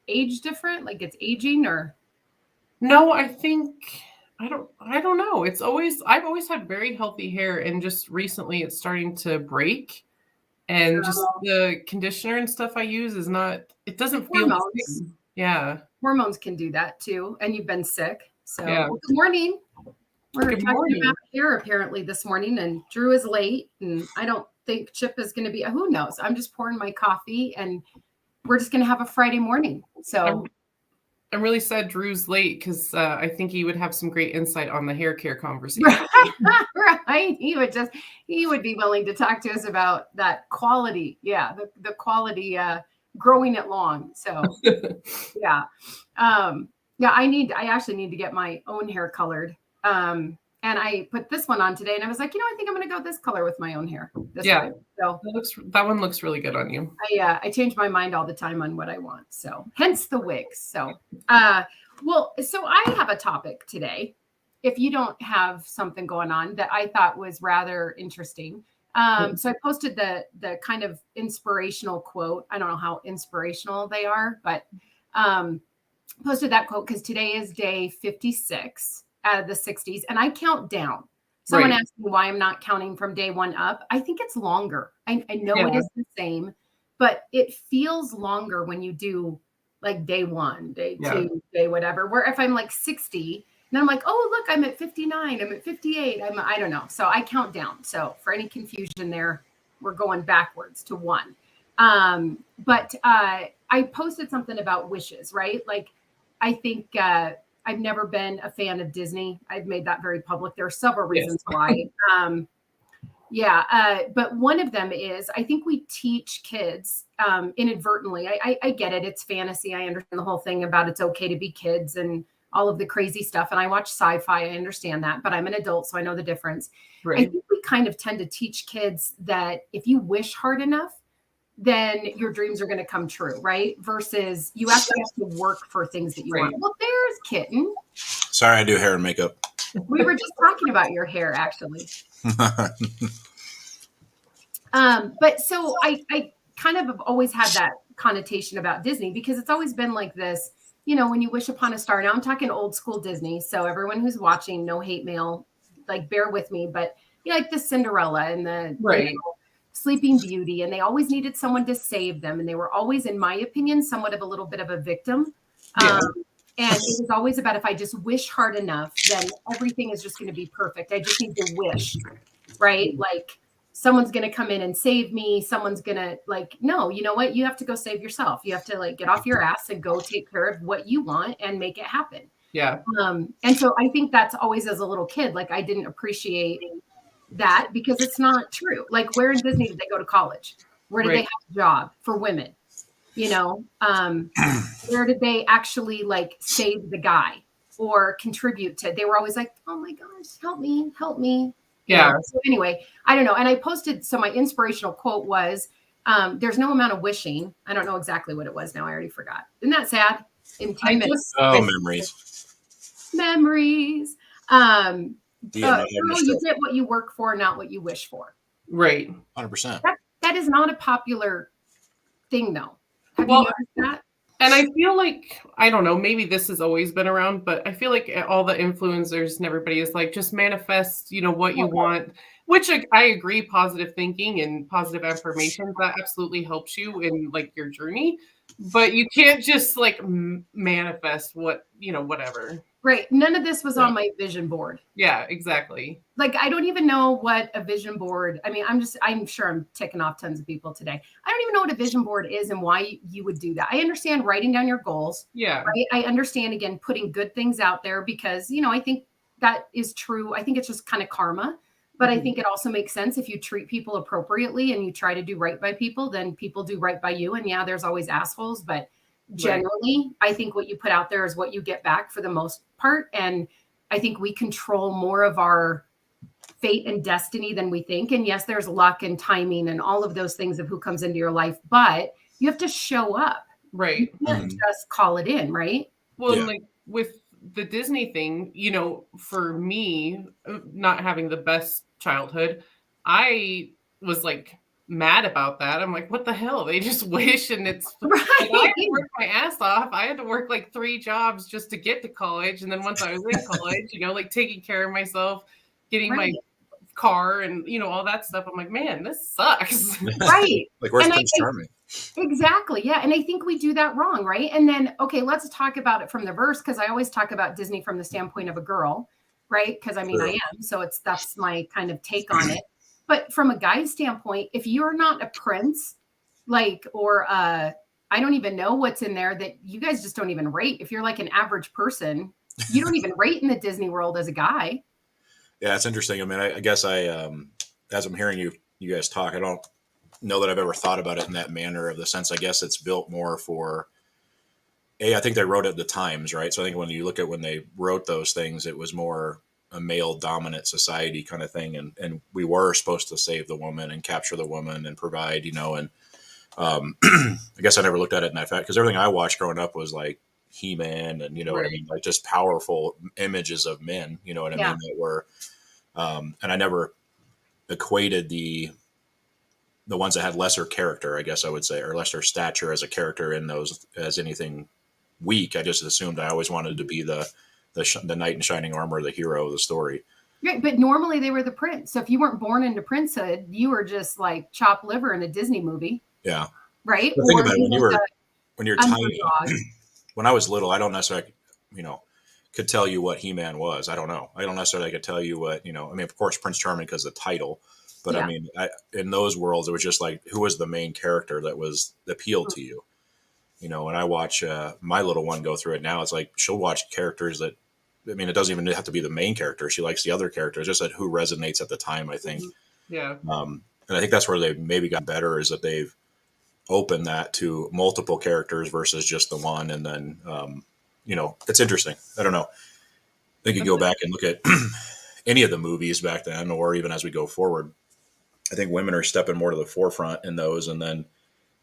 age different? Like it's aging or? No, I don't know. I've always had very healthy hair, and just recently it's starting to break. And just the conditioner and stuff I use is not, it doesn't feel the Hormones. same. Yeah. Hormones can do that too. And you've been sick. So Yeah. well, good morning. We're Good talking morning. about hair apparently this morning, and Drew is late, and I don't think Chip is going to be. Who knows? I'm just pouring my coffee, and we're just going to have a Friday morning. So I'm really sad Drew's late because I think he would have some great insight on the hair care conversation. right, he would be willing to talk to us about that quality. Yeah, the quality growing it long. So yeah. Yeah, I actually need to get my own hair colored. And I put this one on today, and I was like, I think I'm going to go this color with my own hair this Yeah. way. So that one looks really good on you. I change my mind all the time on what I want. So hence the wigs. So, so I have a topic today. If you don't have something going on that I thought was rather interesting. So I posted the kind of inspirational quote. I don't know how inspirational they are, but posted that quote because today is day 56 out of the 60s, and I count down. Someone asked me why I'm not counting from day 1 up. I think it's longer. I know it is the same, but it feels longer when you do like day 1, day 2, day whatever. Where if I'm like 60, and I'm like, oh, look, I'm at 59, I'm at 58. I don't know. So I count down. So for any confusion there, we're going backwards to 1. But I posted something about wishes, right? Like, I think I've never been a fan of Disney. I've made that very public. There are several reasons why. But one of them is I think we teach kids inadvertently. I get it. It's fantasy. I understand the whole thing about it's okay to be kids and all of the crazy stuff. And I watch sci-fi. I understand that, but I'm an adult, so I know the difference. Right. I think we kind of tend to teach kids that if you wish hard enough, then your dreams are going to come true, right? Versus you actually have to work for things that you want. Well, there's Kitten. Sorry, I do hair and makeup. We were just talking about your hair, actually. But so I kind of have always had that connotation about Disney because it's always been like this, when you wish upon a star. Now I'm talking old school Disney. So everyone who's watching, no hate mail, like bear with me. But like the Cinderella and the Sleeping Beauty, and they always needed someone to save them. And they were always, in my opinion, somewhat of a little bit of a victim. And it was always about if I just wish hard enough, then everything is just going to be perfect. I just need to wish, right? Like someone's going to come in and save me. Someone's going to no, you know what? You have to go save yourself. You have to get off your ass and go take care of what you want and make it happen. Yeah. And so I think that's always as a little kid, I didn't appreciate that because it's not true. Like where in Disney did they go to college? Where did they have a job for women? Where did they actually save the guy or contribute to? They were always like, oh my gosh, help me. Yeah. So anyway, I don't know. And I posted, so my inspirational quote was, there's no amount of wishing. I don't know exactly what it was now. I already forgot. Isn't that sad? In 10 minutes. Memories. You get what you work for, not what you wish for. Right. 100%. That is not a popular thing, though. Have you noticed that? And I feel like, I don't know, maybe this has always been around, but I feel like all the influencers and everybody is like, just manifest, what you want, which I agree, positive thinking and positive affirmations, that absolutely helps you in your journey. But you can't just manifest whatever. Right. None of this was on my vision board. Yeah, exactly. I don't even know what a vision board. I mean, I'm sure I'm ticking off tons of people today. I don't even know what a vision board is and why you would do that. I understand writing down your goals. Yeah. Right? I understand, again, putting good things out there because, I think that is true. I think it's just kind of karma. But I think it also makes sense if you treat people appropriately and you try to do right by people, then people do right by you. And yeah, there's always assholes, but generally, I think what you put out there is what you get back for the most part. And I think we control more of our fate and destiny than we think. And yes, there's luck and timing and all of those things of who comes into your life, but you have to show up. Right. You can't just call it in, right? Well, with the Disney thing, for me, not having the best childhood, I was mad about that. I'm like, what the hell? They just wish, and it's Right. like, I had to work my ass off. I had to work like 3 jobs just to get to college, and then once I was in college, like taking care of myself, getting my Right. car, and all that stuff. I'm like, man, this sucks. Right. Like, where's And Prince Charming? exactly. Yeah. And I think we do that wrong. Right. And then, okay, let's talk about it from the verse, because I always talk about Disney from the standpoint of a girl, right? Because I mean, True. I am. So that's my kind of take on it. But from a guy's standpoint, if you're not a prince, or I don't even know what's in there that you guys just don't even rate. If you're like an average person, you don't even rate in the Disney world as a guy. Yeah, it's interesting. I mean, I guess as I'm hearing you guys talk, I don't know that I've ever thought about it in that manner, of the sense, I guess it's built more for, I think they wrote it at the times, right? So I think when you look at when they wrote those things, it was more a male dominant society kind of thing. And we were supposed to save the woman and capture the woman and provide, and I guess I never looked at it in that fact, because everything I watched growing up was like He-Man and, what I Right. mean, like just powerful images of men, you know what I Yeah. mean? That were, and I never equated the ones that had lesser character, I guess I would say, or lesser stature as a character in those as anything weak. I just assumed I always wanted to be the knight in shining armor, the hero of the story. Right, but normally they were the prince. So if you weren't born into princehood, you were just like chopped liver in a Disney movie, Yeah. right? But think Or about it, you were when you're the tiny. underdog. When I was little, I don't necessarily, could tell you what He-Man was. I don't know. I don't necessarily could tell you what, I mean, of course, Prince Charming because of the title, but I Yeah. mean, in those worlds, it was just like, who was the main character that was appealed to you? When I watch my little one go through it now, it's like she'll watch characters that, I mean, it doesn't even have to be the main character. She likes the other characters, just that who resonates at the time, I think. Yeah. And I think that's where they've maybe gotten better, is that they've opened that to multiple characters versus just the one. And then, it's interesting. I don't know. I think you go back and look at any of the movies back then, or even as we go forward, I think women are stepping more to the forefront in those. And then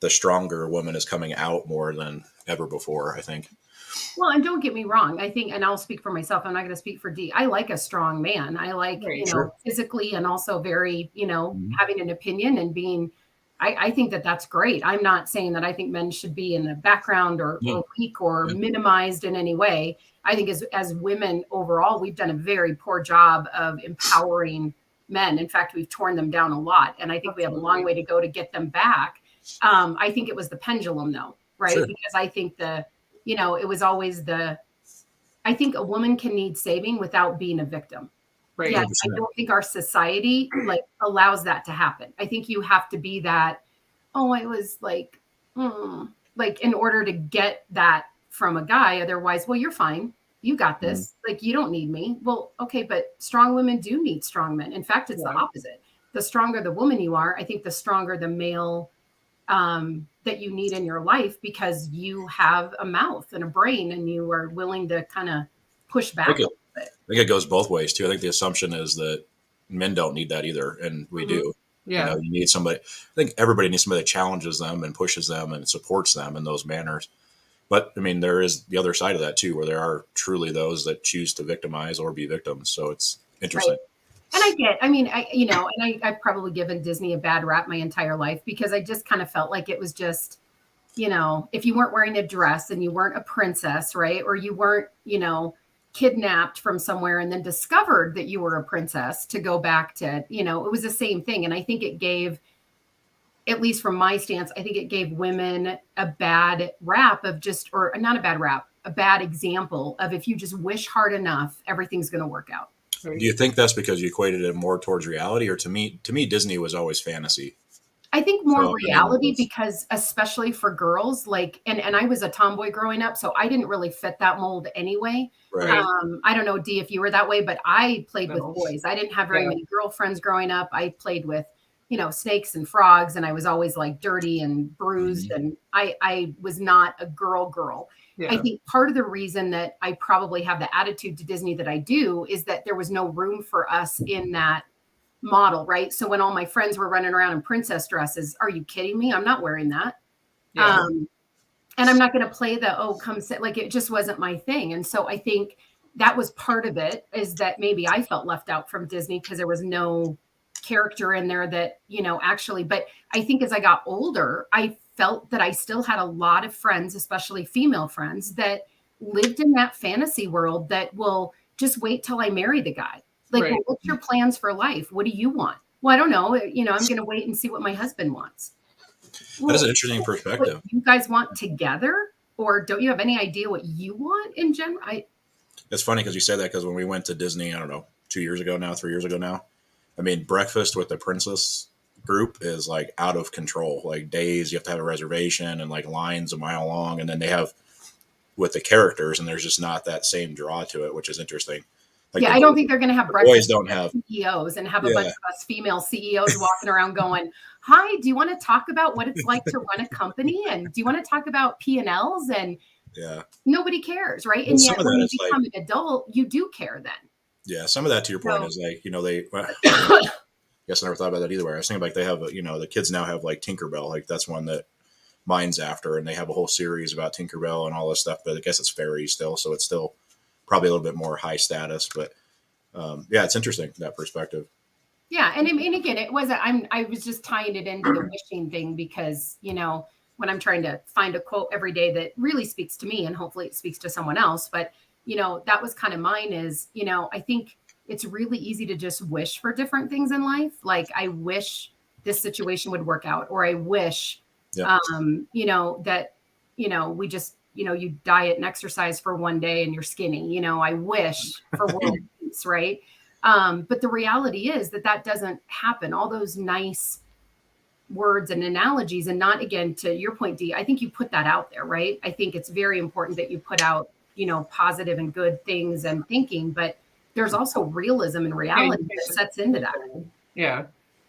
the stronger woman is coming out more than ever before, I think. Well, and don't get me wrong. I think, and I'll speak for myself, I'm not going to speak for D. I like a strong man. I like, Right. Sure. physically, and also very, Mhm. having an opinion and being, I think that that's great. I'm not saying that I think men should be in the background or weak or Yeah. minimized in any way. I think as women overall, we've done a very poor job of empowering men. In fact, we've torn them down a lot. And I think we have a long way to go to get them back. I think it was the pendulum though, right? Sure. Because I think it was always I think a woman can need saving without being a victim. Right. Yeah, I 100%. don't think our society allows that to happen. I think you have to be that, I was in order to get that from a guy. Otherwise, well, you're fine. You got this. You don't need me. Well, okay, but strong women do need strong men. In fact, it's the Yeah. opposite. The stronger the woman you are, I think the stronger the male that you need in your life, because you have a mouth and a brain and you are willing to kind of push back. I think it goes both ways too. I think the assumption is that men don't need that either, and we do. Yeah. You need somebody. I think everybody needs somebody that challenges them and pushes them and supports them in those manners. But I mean, there is the other side of that too, where there are truly those that choose to victimize or be victims. So it's interesting. Right. And I've probably given Disney a bad rap my entire life, because I just kind of felt like it was just, if you weren't wearing a dress and you weren't a princess, right? Or you weren't, kidnapped from somewhere and then discovered that you were a princess, to go back to, it was the same thing. And I think it gave, at least from my stance, I think it gave women a bad rap of or not a bad rap, a bad example of, if you just wish hard enough, everything's going to work out. Right. Do you think that's because you equated it more towards reality, or to me, Disney was always fantasy? I think more So, I mean, reality, it's- because especially for girls, and I was a tomboy growing up, so I didn't really fit that mold anyway. Right. I don't know, D, if you were that way, but I played No. with boys. I didn't have very Yeah. many girlfriends growing up. I played with, snakes and frogs, and I was always like dirty and bruised, and I was not a girl. Yeah. I think part of the reason that I probably have the attitude to Disney that I do is that there was no room for us in that model, right? So when all my friends were running around in princess dresses, are you kidding me? I'm not wearing that. Yeah. And I'm not going to play come sit, it just wasn't my thing. And so I think that was part of it, is that maybe I felt left out from Disney because there was no character in there that, actually, but I think as I got older, I felt that I still had a lot of friends, especially female friends, that lived in that fantasy world that will just wait till I marry the guy. Like, well, what's your plans for life? What do you want? Well, I don't know. I'm going to wait and see what my husband wants. Well, that is an interesting perspective. What you guys want together, or don't you have any idea what you want in general? It's funny because you say that, because when we went to Disney, I don't know, 3 years ago now, I mean, breakfast with the princess group is like out of control. Like days, you have to have a reservation and like lines a mile long. And then they have with the characters, and there's just not that same draw to it, which is interesting. Like I don't think they're going to have breakfast boys don't have CEOs and have a bunch of us female CEOs walking around going, hi, do you want to talk about what it's like to run a company? And do you want to talk about P&Ls? And nobody cares, right? And yet when you become an adult, you do care then. Yeah, some of that, to your point, is like, I guess I never thought about that either way. I was thinking like they have, the kids now have like Tinkerbell. Like that's one that mine's after, and they have a whole series about Tinkerbell and all this stuff. But I guess it's fairy still, so it's still probably a little bit more high status. But it's interesting, that perspective. Yeah, and again, it wasn't. I was just tying it into the wishing thing because when I'm trying to find a quote every day that really speaks to me, and hopefully it speaks to someone else. But that was kind of mine. Is I think it's really easy to just wish for different things in life. Like I wish this situation would work out, or I wish, that we just you diet and exercise for one day and you're skinny. I wish for world peace, right? But the reality is that doesn't happen. All those nice words and analogies, and not, again, to your point, Dee, I think you put that out there, right? I think it's very important that you put out, positive and good things and thinking, but there's also realism and reality that sets into that. Yeah.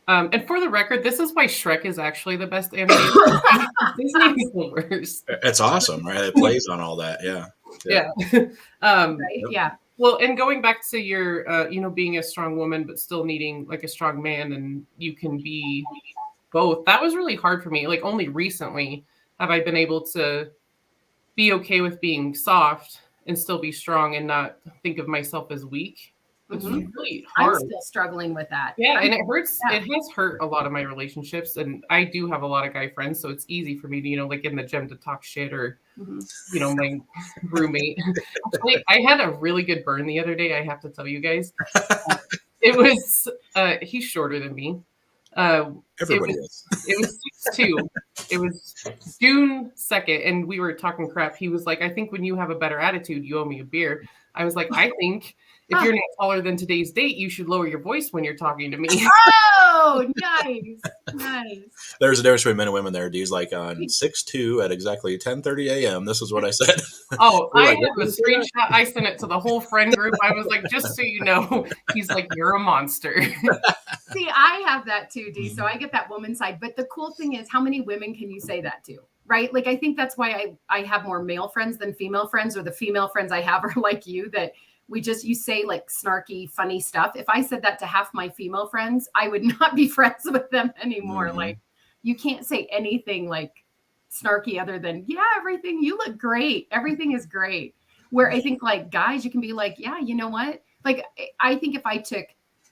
And for the record, this is why Shrek is actually the best animated. Disney is the worst. It's awesome, right? It plays on all that. Yeah. Right? Yeah. Well, and going back to your, being a strong woman, but still needing like a strong man, and you can be both. That was really hard for me. Like only recently have I been able to be okay with being soft and still be strong and not think of myself as weak. It's really hard. I'm still struggling with that. Yeah, and it hurts. Yeah. It has hurt a lot of my relationships, and I do have a lot of guy friends, so it's easy for me to, like in the gym to talk shit or, my roommate. I had a really good burn the other day. I have to tell you guys, it was. He's shorter than me. Everybody is. It was 6'2". It was June 2nd, and we were talking crap. He was like, "I think when you have a better attitude, you owe me a beer." I was like, "I think." If you're not taller than today's date, you should lower your voice when you're talking to me. Oh, nice. There's a difference between men and women there. D's like on 6'2" at exactly 10:30 a.m. This is what I said. Oh, I have a screenshot. I sent it to the whole friend group. I was like, just so you know, he's like, you're a monster. See, I have that too, D. So I get that woman side. But the cool thing is, how many women can you say that to? Right? Like, I think that's why I have more male friends than female friends, or the female friends I have are like you, that you say like snarky, funny stuff. If I said that to half my female friends, I would not be friends with them anymore. Like, you can't say anything like snarky other than, yeah, everything, you look great. Everything is great. Where I think like guys, you can be like, yeah, you know what? Like, I think if I took,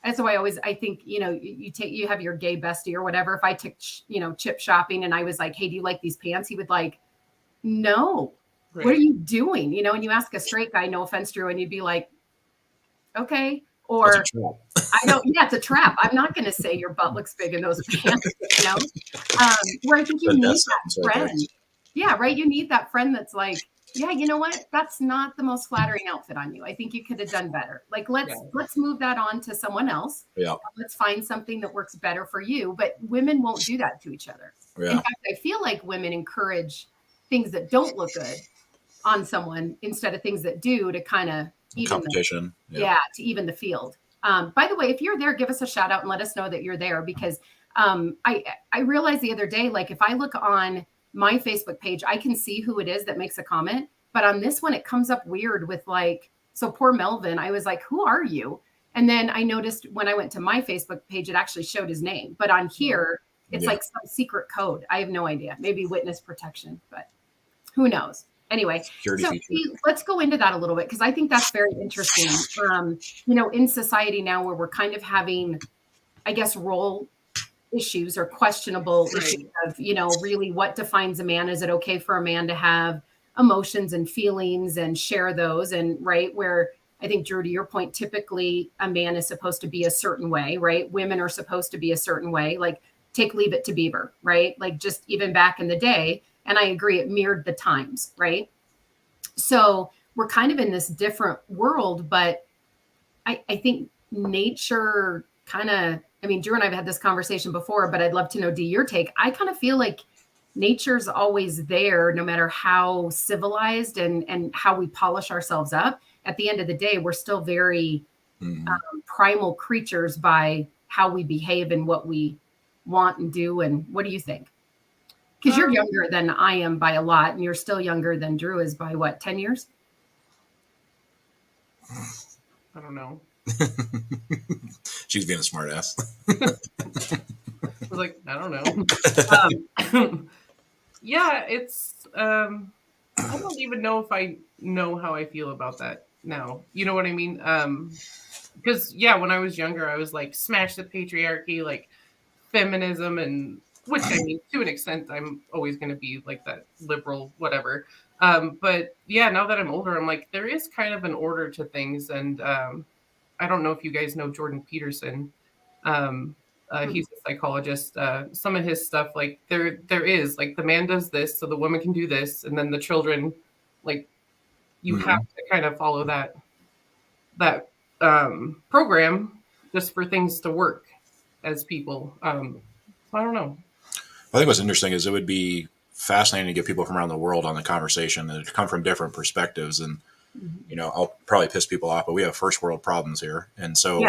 that's why I think, you have your gay bestie or whatever. If I took, Chip shopping and I was like, hey, do you like these pants? He would like, no. Right. What are you doing? And you ask a straight guy, no offense, Drew, and you'd be like, okay. Or it's a trap. I'm not going to say your butt looks big in those pants, where I think you need that friend. Yeah, right. You need that friend that's like, yeah, you know what? That's not the most flattering outfit on you. I think you could have done better. Like, let's move that on to someone else. Yeah. Let's find something that works better for you. But women won't do that to each other. Yeah. In fact, I feel like women encourage things that don't look good on someone instead of things that do, to kind of even competition. To even the field. By the way, if you're there, give us a shout out and let us know that you're there, because I realized the other day, like if I look on my Facebook page, I can see who it is that makes a comment, but on this one, it comes up weird with like, so poor Melvin, I was like, who are you? And then I noticed when I went to my Facebook page, it actually showed his name, but on here, it's like some secret code. I have no idea, maybe witness protection, but who knows? Anyway, so let's go into that a little bit, because I think that's very interesting. In society now, where we're kind of having I guess, role issues or questionable issues of, really what defines a man. Is it okay for a man to have emotions and feelings and share those? And right, where I think, Drew, to your point, typically a man is supposed to be a certain way, right? Women are supposed to be a certain way, like take Leave It to Beaver, right? Like just even back in the day. And I agree, it mirrored the times, right? So we're kind of in this different world, but I think nature kind of, I mean, Drew and I have had this conversation before, but I'd love to know, Dee, your take. I kind of feel like nature's always there, no matter how civilized and how we polish ourselves up. At the end of the day, we're still very primal creatures by how we behave and what we want and do. And what do you think? Because you're younger than I am by a lot, and you're still younger than Drew is by what, 10 years? I don't know. She's being a smart ass. I was like, I don't know. Yeah, it's, I don't even know if I know how I feel about that now. You know what I mean? Because, yeah, when I was younger, I was like, smash the patriarchy, like feminism, and which, I mean, to an extent, I'm always going to be like that liberal, whatever. But yeah, now that I'm older, I'm like, there is kind of an order to things. And I don't know if you guys know Jordan Peterson. He's a psychologist. Some of his stuff, like there is like the man does this, so the woman can do this, and then the children, like you have to kind of follow that program just for things to work as people. So I don't know. I think what's interesting is it would be fascinating to get people from around the world on the conversation and come from different perspectives. And I'll probably piss people off, but we have first world problems here, and so.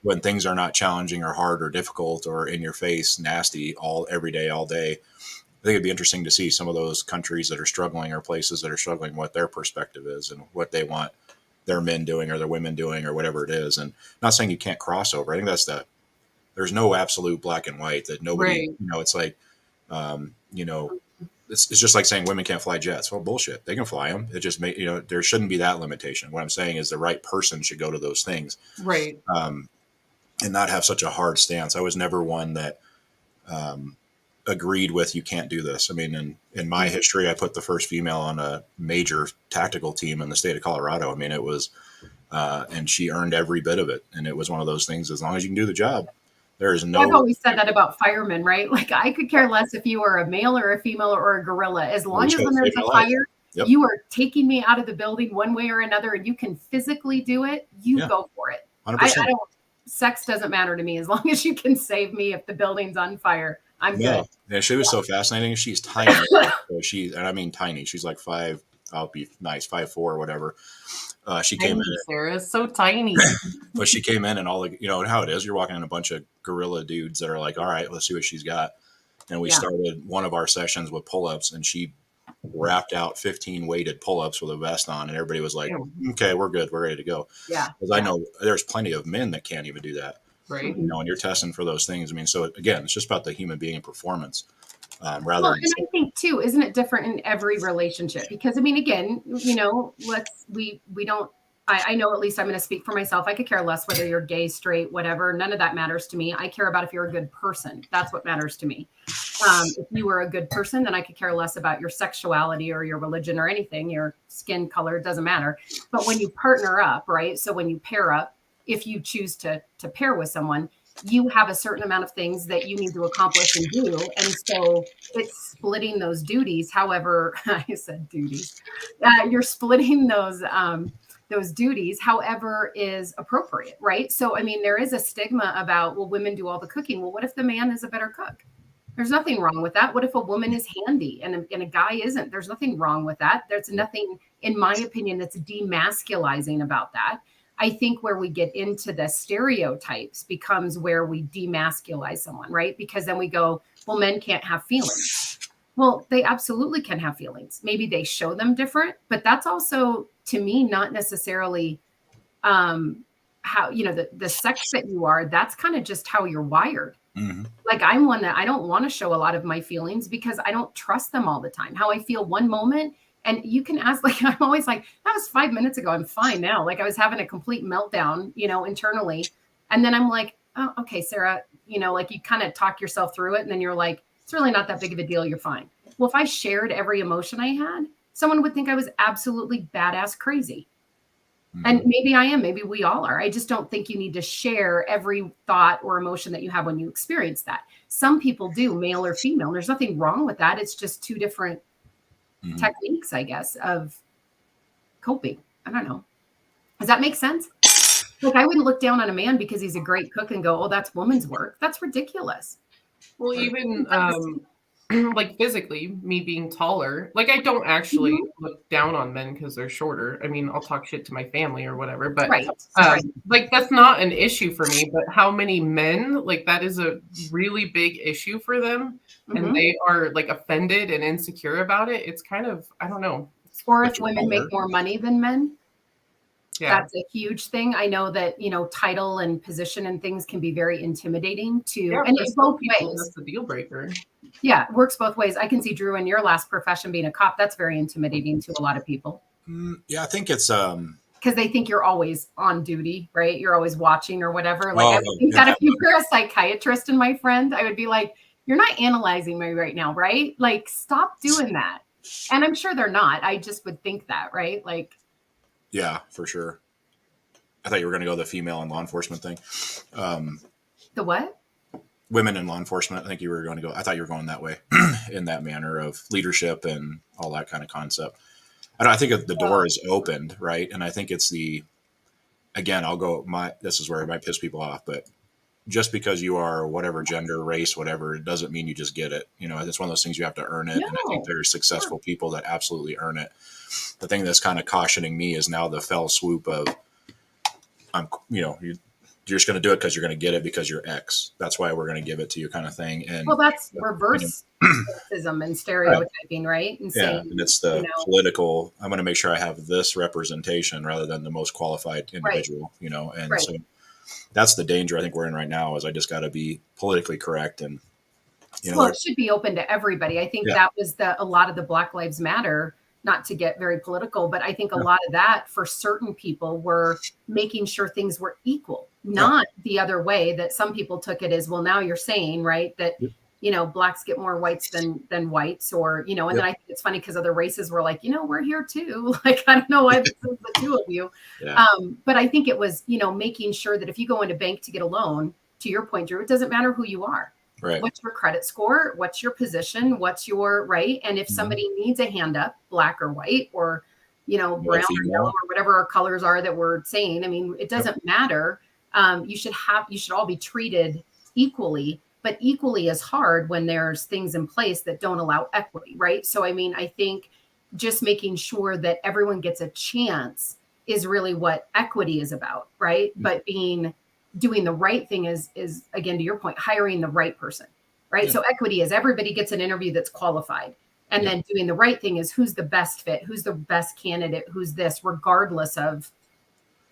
When things are not challenging or hard or difficult or in your face, nasty every day, all day, I think it'd be interesting to see some of those countries that are struggling or places that are struggling, what their perspective is and what they want their men doing or their women doing or whatever it is. And not saying you can't cross over. I think there's no absolute black and white that nobody, it's like, it's just like saying women can't fly jets. Well, bullshit. They can fly them. It just there shouldn't be that limitation. What I'm saying is the right person should go to those things. Right. And not have such a hard stance. I was never one that agreed with, you can't do this. I mean, in my history, I put the first female on a major tactical team in the state of Colorado. I mean, it was, and she earned every bit of it. And it was one of those things, as long as you can do the job, there is no. I've always said that about firemen, right? Like I could care less if you are a male or a female or a gorilla. As long as when there's a fire, you are taking me out of the building one way or another, and you can physically do it, go for it. 100%. I don't, sex doesn't matter to me. As long as you can save me if the building's on fire, I'm good. Yeah, she was so fascinating. She's tiny. And I mean tiny. She's like 5, I'll be nice, 5'4" or whatever. She came in. Sarah is so tiny. But she came in and all the, how it is. You're walking in a bunch of gorilla dudes that are like, all right, let's see what she's got. And we started one of our sessions with pull-ups, and she wrapped out 15 weighted pull-ups with a vest on, and everybody was like, okay, we're good. We're ready to go. Yeah. Because I know there's plenty of men that can't even do that. Right. And you're testing for those things. I mean, so again, it's just about the human being and performance. And I think too, isn't it different in every relationship? Because I mean, again, we don't, I know, at least I'm going to speak for myself. I could care less whether you're gay, straight, whatever. None of that matters to me. I care about if you're a good person. That's what matters to me. If you were a good person, then I could care less about your sexuality or your religion or anything, your skin color, it doesn't matter. But when you partner up, right? So when you pair up, if you choose to pair with someone, you have a certain amount of things that you need to accomplish and do. And so it's splitting those duties. However, I said duties, you're splitting those duties, however is appropriate, right? So, I mean, there is a stigma about, well, women do all the cooking. Well, what if the man is a better cook? There's nothing wrong with that. What if a woman is handy and a guy isn't? There's nothing wrong with that. There's nothing, in my opinion, that's demasculizing about that. I think where we get into the stereotypes becomes where we demasculize someone, right? Because then we go, well, men can't have feelings. Well, they absolutely can have feelings. Maybe they show them different, but that's also, to me, not necessarily how, the sex that you are. That's kind of just how you're wired. Mm-hmm. Like I'm one that I don't want to show a lot of my feelings because I don't trust them all the time. How I feel one moment. And you can ask, like, I'm always like, that was 5 minutes ago. I'm fine now. Like I was having a complete meltdown, internally. And then I'm like, oh, okay, Sarah, like you kind of talk yourself through it and then you're like, it's really not that big of a deal. You're fine. Well, if I shared every emotion I had, someone would think I was absolutely badass crazy. And maybe I am, maybe we all are. I just don't think you need to share every thought or emotion that you have when you experience that. Some people do, male or female. There's nothing wrong with that. It's just two different techniques, I guess, of coping. I don't know. Does that make sense? Like, I wouldn't look down on a man because he's a great cook and go, oh, that's woman's work. That's ridiculous. Well, even like physically, me being taller, like I don't actually look down on men because they're shorter. I mean, I'll talk shit to my family or whatever, but Right. like that's not an issue for me. But how many men, like that is a really big issue for them, and they are like offended and insecure about it. It's kind of, I don't know. Or if women make more money than men. Yeah. That's a huge thing. I know that, title and position and things can be very intimidating to, and it's both ways. That's the deal breaker. Yeah, it works both ways. I can see, Drew, in your last profession being a cop, that's very intimidating to a lot of people. Yeah, I think it's because they think you're always on duty, right? You're always watching or whatever. Like, I would think that if you were a psychiatrist and my friend, I would be like, you're not analyzing me right now, right? Like, stop doing that. And I'm sure they're not. I just would think that, right? Like, yeah, for sure. I thought you were going to go the female in law enforcement thing. The what? Women in law enforcement. I think you were going to go. I thought you were going that way, in that manner of leadership and all that kind of concept. I think the door is opened, right? And I think it's again, this is where it might piss people off, but just because you are whatever gender, race, whatever, it doesn't mean you just get it. It's one of those things you have to earn it. No. And I think there's successful people that absolutely earn it. The thing that's kind of cautioning me is now the fell swoop of, you're just going to do it because you're going to get it because you're X. That's why we're going to give it to you, kind of thing. And well, that's reverse racism and stereotyping, right? And saying, and it's the political. I'm going to make sure I have this representation rather than the most qualified individual. And so that's the danger I think we're in right now. Is I just got to be politically correct and. Well, it should be open to everybody. I think that was a lot of the Black Lives Matter. Not to get very political, but I think a lot of that for certain people were making sure things were equal, not the other way that some people took it as, well, now you're saying, right, that, blacks get more whites than whites or, and then I think it's funny because other races were like, we're here too. Like, I don't know why this is the two of you. Yeah. But I think it was, making sure that if you go into bank to get a loan, to your point, Drew, it doesn't matter who you are. Right. What's your credit score? What's your position? What's your right? And if somebody needs a hand up, black or white or, brown or yellow or whatever our colors are that we're saying, I mean, it doesn't matter. You should all be treated equally, but equally as hard when there's things in place that don't allow equity. Right. So, I mean, I think just making sure that everyone gets a chance is really what equity is about. Right. But doing the right thing is again, to your point, hiring the right person, right? Yeah. So equity is everybody gets an interview that's qualified. And then doing the right thing is who's the best fit, who's the best candidate, who's this, regardless of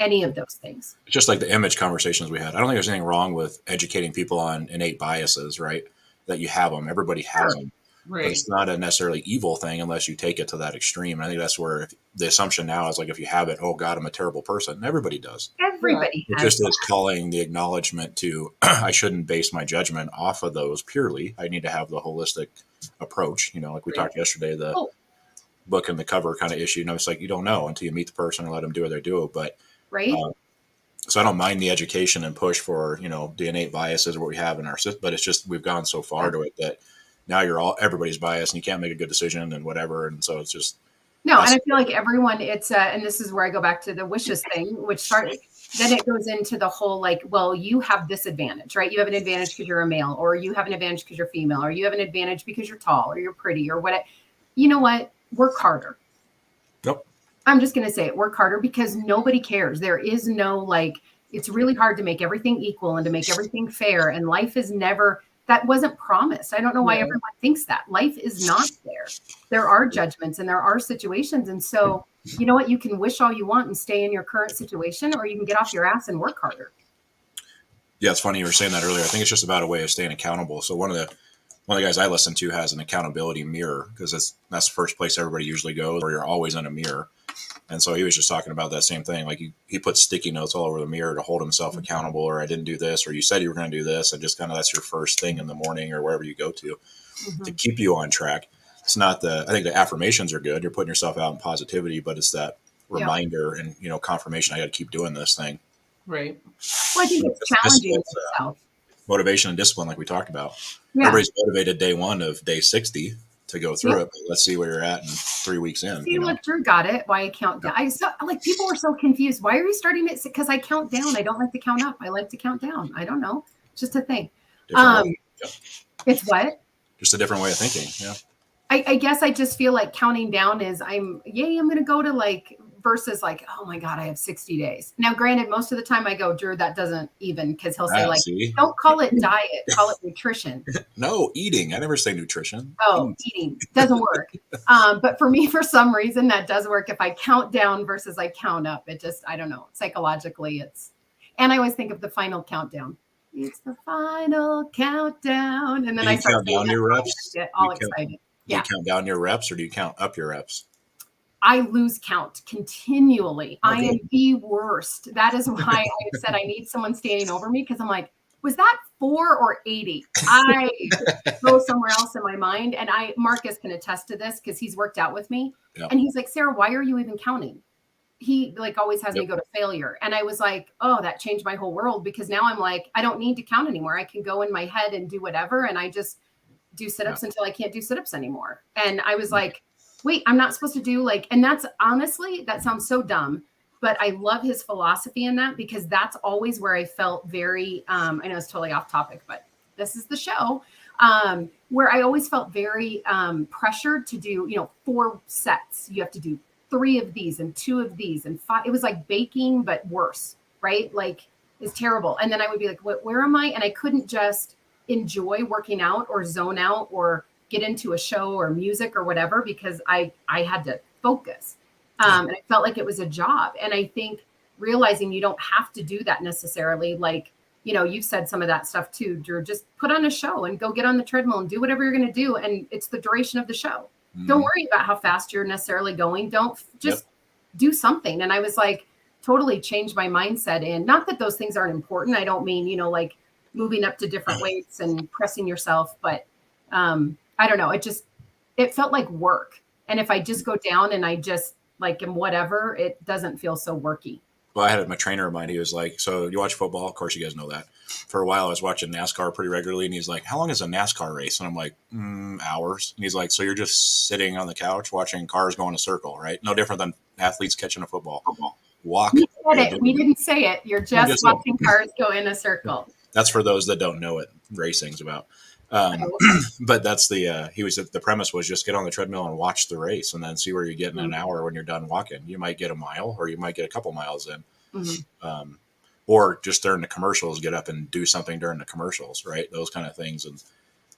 any of those things. Just like the image conversations we had. I don't think there's anything wrong with educating people on innate biases, right? That you have them. Everybody has them. Right. But it's not a necessarily evil thing unless you take it to that extreme. And I think that's where the assumption now is like, if you have it, oh God, I'm a terrible person. Everybody does. Everybody has. It just is calling the acknowledgement to, I shouldn't base my judgment off of those purely. I need to have the holistic approach. Like we talked yesterday, the book and the cover kind of issue. It's like, you don't know until you meet the person and let them do what they do. But so I don't mind the education and push for, the innate biases of what we have in our system, but it's just, we've gone so far to it that now everybody's biased and you can't make a good decision and whatever. And so it's just. No. And I feel like everyone and this is where I go back to the wishes thing, which started, then it goes into the whole, like, well, you have this advantage, right? You have an advantage because you're a male, or you have an advantage because you're female, or you have an advantage because you're tall or you're pretty or what, you know what? Work harder. Nope. I'm just going to say it, work harder because nobody cares. There is no, it's really hard to make everything equal and to make everything fair. And life is never, that wasn't promised. I don't know why everyone thinks that. Life is not fair. There are judgments and there are situations. And so, you know what? You can wish all you want and stay in your current situation, or you can get off your ass and work harder. Yeah, it's funny you were saying that earlier. I think it's just about a way of staying accountable. So one of the guys I listen to has an accountability mirror because that's the first place everybody usually goes, or you're always in a mirror. And so he was just talking about that same thing. Like he put sticky notes all over the mirror to hold himself accountable, or I didn't do this, or you said you were going to do this. And just kind of, that's your first thing in the morning or wherever you go to keep you on track. It's not I think the affirmations are good. You're putting yourself out in positivity, but it's that reminder and, confirmation. I got to keep doing this thing. Right. Well, I think it's challenging yourself. Motivation and discipline, like we talked about. Yeah. Everybody's motivated day 1 of day 60 to go through it. But let's see where you're at in 3 weeks in. See, look, Drew got it. Why I count down. I saw, like, people were so confused. Why are you starting it? Because I count down. I don't like to count up. I like to count down. I don't know. It's just a thing. It's what? Just a different way of thinking. Yeah. I guess I just feel like counting down is I'm going to go to like versus like, oh my God, I have 60 days. Now, granted, most of the time I go, Drew, that doesn't even, because he'll say like, don't call it diet, call it nutrition. No, eating. I never say nutrition. Oh, eating doesn't work. But for me, for some reason, that does work. If I count down versus I count up, it just, I don't know. Psychologically, and I always think of the final countdown. It's the final countdown. And then I start count down your reps. Get all excited. Do you count down your reps or do you count up your reps? I lose count continually. Okay. I am the worst. That is why I said I need someone standing over me, because I'm like, was that 4 or 80? I go somewhere else in my mind. And Marcus can attest to this because he's worked out with me. Yep. And he's like, Sarah, why are you even counting? He like always has me go to failure. And I was like, oh, that changed my whole world, because now I'm like, I don't need to count anymore. I can go in my head and do whatever. And I just do sit-ups until I can't do sit-ups anymore. And I was like, wait, I'm not supposed to do like, and that's honestly, that sounds so dumb, but I love his philosophy in that, because that's always where I felt very, I know it's totally off topic, but this is the show, where I always felt very pressured to do, 4 sets. You have to do 3 of these and 2 of these and 5. It was like baking, but worse, right? Like it's terrible. And then I would be like, where am I? And I couldn't just enjoy working out or zone out or get into a show or music or whatever, because I had to focus. And I felt like it was a job. And I think realizing you don't have to do that necessarily. Like, you've said some of that stuff too, Drew. Just put on a show and go get on the treadmill and do whatever you're going to do. And it's the duration of the show. Don't worry about how fast you're necessarily going. Don't just do something. And I was like, totally changed my mindset. And not that those things aren't important. I don't mean, like moving up to different weights and pressing yourself. But I don't know. It felt like work. And if I just go down and I just like am whatever, it doesn't feel so worky. Well, I had my trainer of mine. He was like, so you watch football? Of course, you guys know that. For a while, I was watching NASCAR pretty regularly. And he's like, how long is a NASCAR race? And I'm like, hours. And he's like, so you're just sitting on the couch watching cars go in a circle, right? No different than athletes catching a football. Walk. We said it. We didn't say it. You're just watching cars go in a circle. That's for those that don't know what racing's about. But that's the premise was just get on the treadmill and watch the race and then see where you get in an hour when you're done walking. You might get a mile or you might get a couple miles in, or just during the commercials, get up and do something during the commercials, right? Those kind of things. And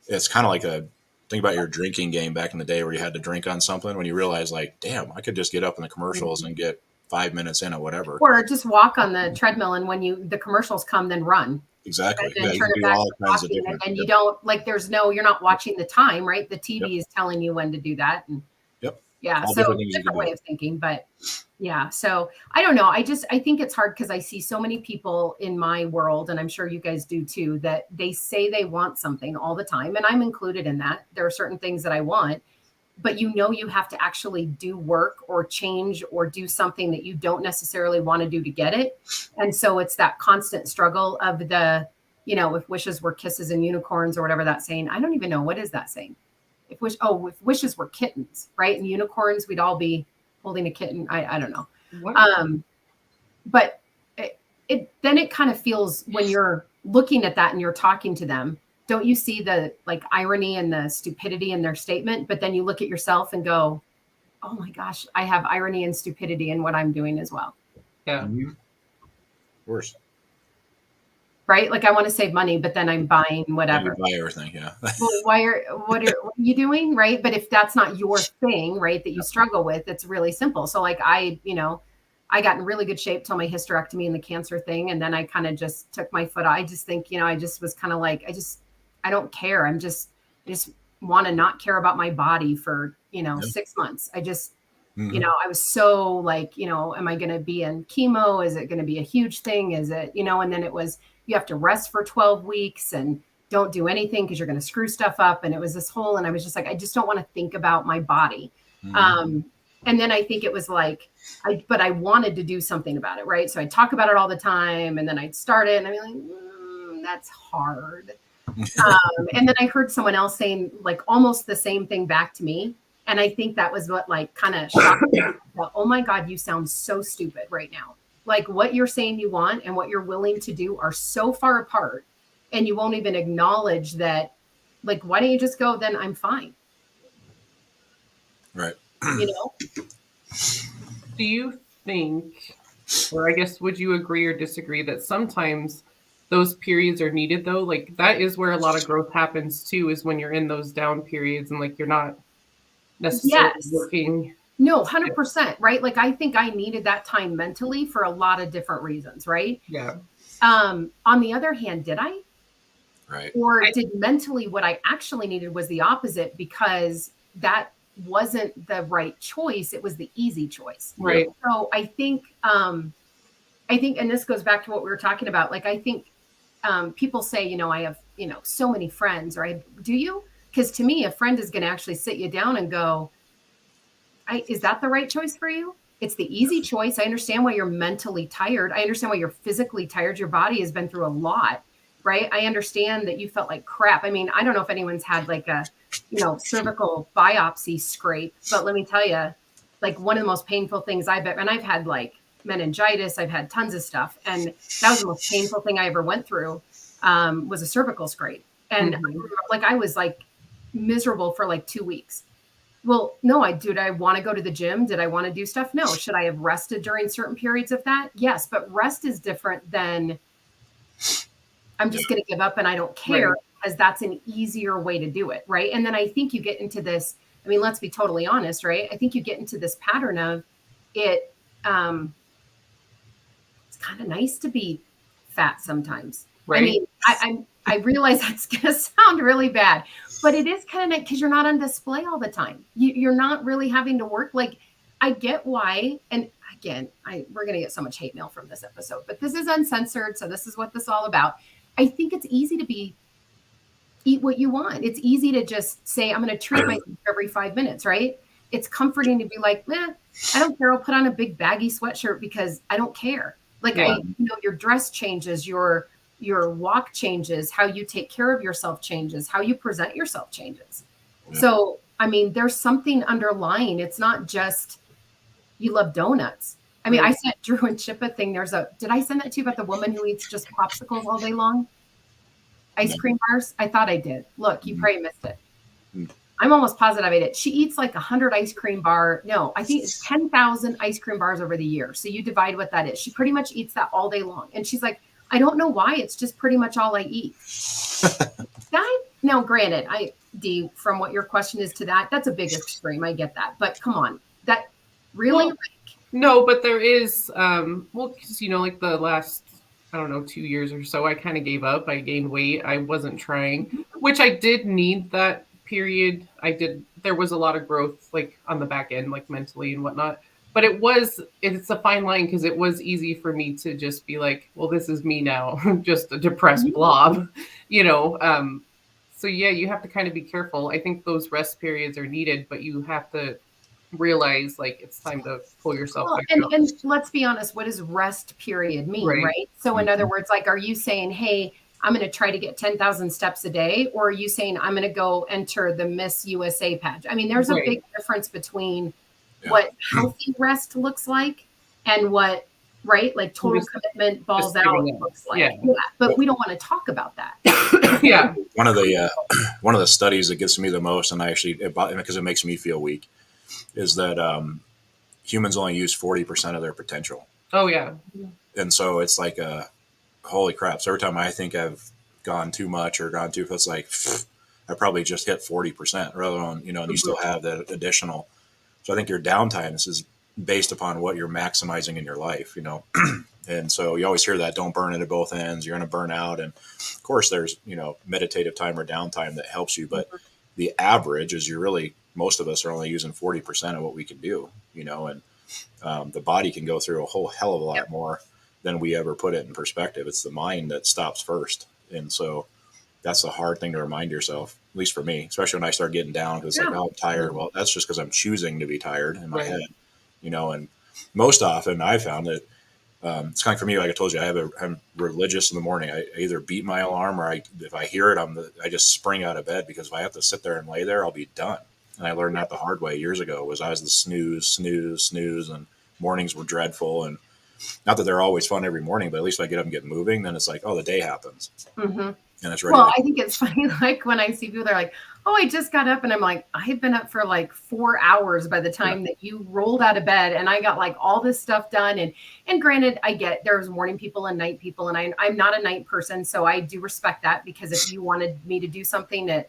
it's kind of like think about your drinking game back in the day where you had to drink on something when you realize like, damn, I could just get up in the commercials and get 5 minutes in or whatever. Or just walk on the treadmill. And when the commercials come, then run. Exactly. And then turn it back and you don't like, you're not watching the time, right? The TV is telling you when to do that. And all different way of thinking, but so I don't know. I think it's hard because I see so many people in my world, and I'm sure you guys do too, that they say they want something all the time. And I'm included in that. There are certain things that I want, but you have to actually do work or change or do something that you don't necessarily want to do to get it. And so it's that constant struggle of the, if wishes were kisses and unicorns or whatever that's saying. I don't even know. What is that saying? If wishes were kittens, right? And unicorns, we'd all be holding a kitten. I don't know. But then it kind of feels when you're looking at that and you're talking to them, don't you see the like irony and the stupidity in their statement? But then you look at yourself and go, oh my gosh, I have irony and stupidity in what I'm doing as well. Yeah. Worse. Right? Like I want to save money, but then I'm buying whatever. You buy everything, yeah. Well, what are you doing? Right. But if that's not your thing, right, that you struggle with, it's really simple. So like I got in really good shape till my hysterectomy and the cancer thing. And then I kind of just took my foot. I just think, I just was kind of like, I don't care. I just want to not care about my body for, 6 months. You know, I was so like, you know, am I going to be in chemo? Is it going to be a huge thing? Is it, you know, and then it was, you have to rest for 12 weeks and don't do anything because you're going to screw stuff up. And it was this whole, and I was just like, I just don't want to think about my body. And then I think it was like, but I wanted to do something about it. Right. So I'd talk about it all the time and then I'd start it and I'd be like, that's hard. And then I heard someone else saying like almost the same thing back to me. And I think that was what like kind of shocked me. Oh my God, you sound so stupid right now. Like what you're saying you want and what you're willing to do are so far apart. And you won't even acknowledge that. Like, why don't you just go, then I'm fine. Right. You know? Do you think, or I guess, would you agree or disagree that sometimes those periods are needed though? Like that is where a lot of growth happens too, is when you're in those down periods and like you're not necessarily working. No, 100%. Right. Like I think I needed that time mentally for a lot of different reasons. Right. Yeah. On the other hand, did I? Right. Or did mentally what I actually needed was the opposite because that wasn't the right choice. It was the easy choice. Right. So I think, and this goes back to what we were talking about. Like, I think people say, you know, I have, you know, so many friends, right? Do you? Because to me, a friend is going to actually sit you down and go, is that the right choice for you? It's the easy choice. I understand why you're mentally tired. I understand why you're physically tired. Your body has been through a lot, right? I understand that you felt like crap. I mean, I don't know if anyone's had like a, you know, cervical biopsy scrape, but let me tell you, like one of the most painful things I've had like meningitis, I've had tons of stuff. And that was the most painful thing I ever went through, was a cervical scrape. And like, I was like miserable for like 2 weeks. Well, no, did I want to go to the gym? Did I want to do stuff? No. Should I have rested during certain periods of that? Yes. But rest is different than I'm just going to give up and I don't care, because that's an easier way to do it. Right. And then I think you get into this, I mean, let's be totally honest, right? I think you get into this pattern of it. It's kind of nice to be fat sometimes. Right. I mean, I realize that's going to sound really bad, but it is kind of nice because you're not on display all the time. You're not really having to work. Like, I get why. And again, we're going to get so much hate mail from this episode, but this is uncensored. So this is what this is all about. I think it's easy to eat what you want. It's easy to just say, I'm going to treat myself every 5 minutes, right? It's comforting to be like, I don't care. I'll put on a big baggy sweatshirt because I don't care. Like, your dress changes, your walk changes, how you take care of yourself changes, how you present yourself changes. Yeah. So, I mean, there's something underlying. It's not just you love donuts. I mean, I sent Drew and Chip a thing. Did I send that to you about the woman who eats just popsicles all day long? Ice cream bars? I thought I did. Look, you probably missed it. I'm almost positive I did. She eats like 100 ice cream bar. No, I think it's 10,000 ice cream bars over the year. So you divide what that is. She pretty much eats that all day long. And she's like, I don't know why. It's just pretty much all I eat. Now, granted, D, from what your question is to that's a big extreme. I get that. But come on. That really? No, but there is, because, like the last, 2 years or so, I kind of gave up. I gained weight. I wasn't trying, which I did need that period. There was a lot of growth, like on the back end, like mentally and whatnot. But it's a fine line because it was easy for me to just be like, well, this is me now, just a depressed blob, So yeah, you have to kind of be careful. I think those rest periods are needed, but you have to realize like it's time to pull yourself back up. And let's be honest, what does rest period mean, right? So in other words, like, are you saying, hey, I'm going to try to get 10,000 steps a day? Or are you saying I'm going to go enter the Miss USA pageant? I mean, there's a big difference between what healthy rest looks like and what, like total commitment balls out looks like. Yeah. But we don't want to talk about that. Yeah. One of the studies that gets me the most, and because it makes me feel weak, is that humans only use 40% of their potential. Oh yeah. And so it's like, holy crap. So every time I think I've gone too much or gone too, it's like, I probably just hit 40% rather than, and you still have that additional. So I think your downtime is based upon what you're maximizing in your life, and so you always hear that, don't burn it at both ends. You're going to burn out. And of course there's, meditative time or downtime that helps you, but the average is you're really most of us are only using 40% of what we can do, you know, and the body can go through a whole hell of a lot more than we ever put it in perspective. It's the mind that stops first. And so that's a hard thing to remind yourself, at least for me, especially when I start getting down, because it's like, oh, I'm tired. Well, that's just because I'm choosing to be tired in my head, you know, and most often I found that it's kind of for me, like I told you, I'm religious in the morning. I either beat my alarm or if I hear it, I just spring out of bed, because if I have to sit there and lay there, I'll be done. And I learned that the hard way years ago. I was the snooze, and mornings were dreadful. And not that they're always fun every morning, but at least if I get up and get moving, then it's like, oh, the day happens. Mm-hmm. And it's ready. Well, I think it's funny, like when I see people, they're like, oh, I just got up, and I'm like, I had been up for like 4 hours by the time that you rolled out of bed, and I got like all this stuff done. And granted, I get there's morning people and night people, and I'm not a night person, so I do respect that, because if you wanted me to do something at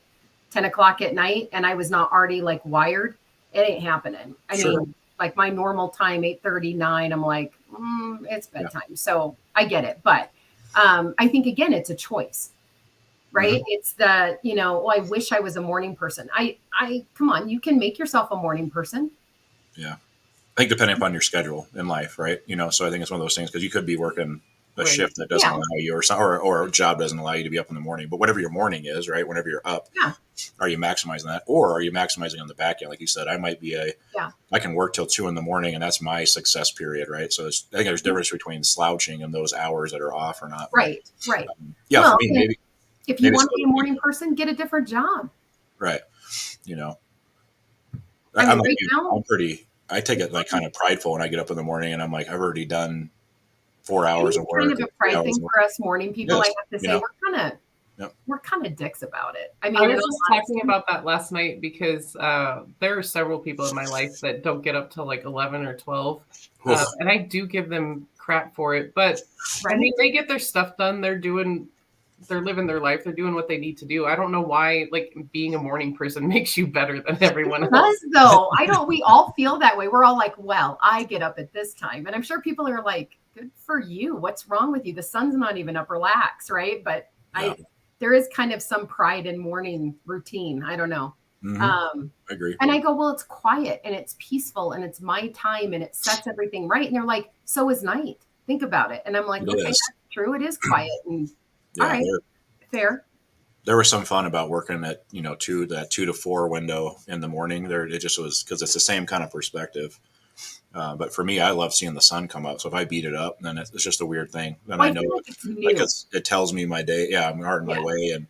10 o'clock at night and I was not already like wired, it ain't happening. I mean, like my normal time, 8:39, I'm like, it's bedtime. Yeah. So I get it. But I think, again, it's a choice, right? Mm-hmm. It's the, you know, I wish I was a morning person. I come on, you can make yourself a morning person. Yeah. I think depending upon your schedule in life, right? You know, so I think it's one of those things, because you could be working a shift that doesn't allow you, or a job doesn't allow you to be up in the morning. But whatever your morning is, right? Whenever you're up, are you maximizing that, or are you maximizing on the back end? Like you said, I might be I can work till 2 a.m, and that's my success period, right? So I think there's a difference between slouching and those hours that are off or not. Right. For me, maybe if you want to be a morning person, get a different job. Right. You know, I'm I take it like kind of prideful when I get up in the morning and I'm like, I've already done 4 hours of work. Kind of a pride thing for us morning people. Yes. I have to say, we're kind of dicks about it. I mean, I was just talking about that last night, because there are several people in my life that don't get up till like 11 or 12. And I do give them crap for it. But I mean, they get their stuff done. They're living their life. They're doing what they need to do. I don't know why, like, being a morning person makes you better than everyone else. It does, though. We all feel that way. We're all like, well, I get up at this time. And I'm sure people are like, good for you. What's wrong with you? The sun's not even up. Relax, right? But there is kind of some pride in morning routine. I don't know. Mm-hmm. I agree. And I go, well, it's quiet and it's peaceful and it's my time and it sets everything right. And they're like, so is night. Think about it. And I'm like, okay, that's true. It is quiet. And all right, fair. There was some fun about working at, you know, 2 to 4 window in the morning. It just was, because it's the same kind of perspective. But for me, I love seeing the sun come up. So if I beat it up, then it's just a weird thing. Then I know it tells me my day. Yeah, I'm already my way. And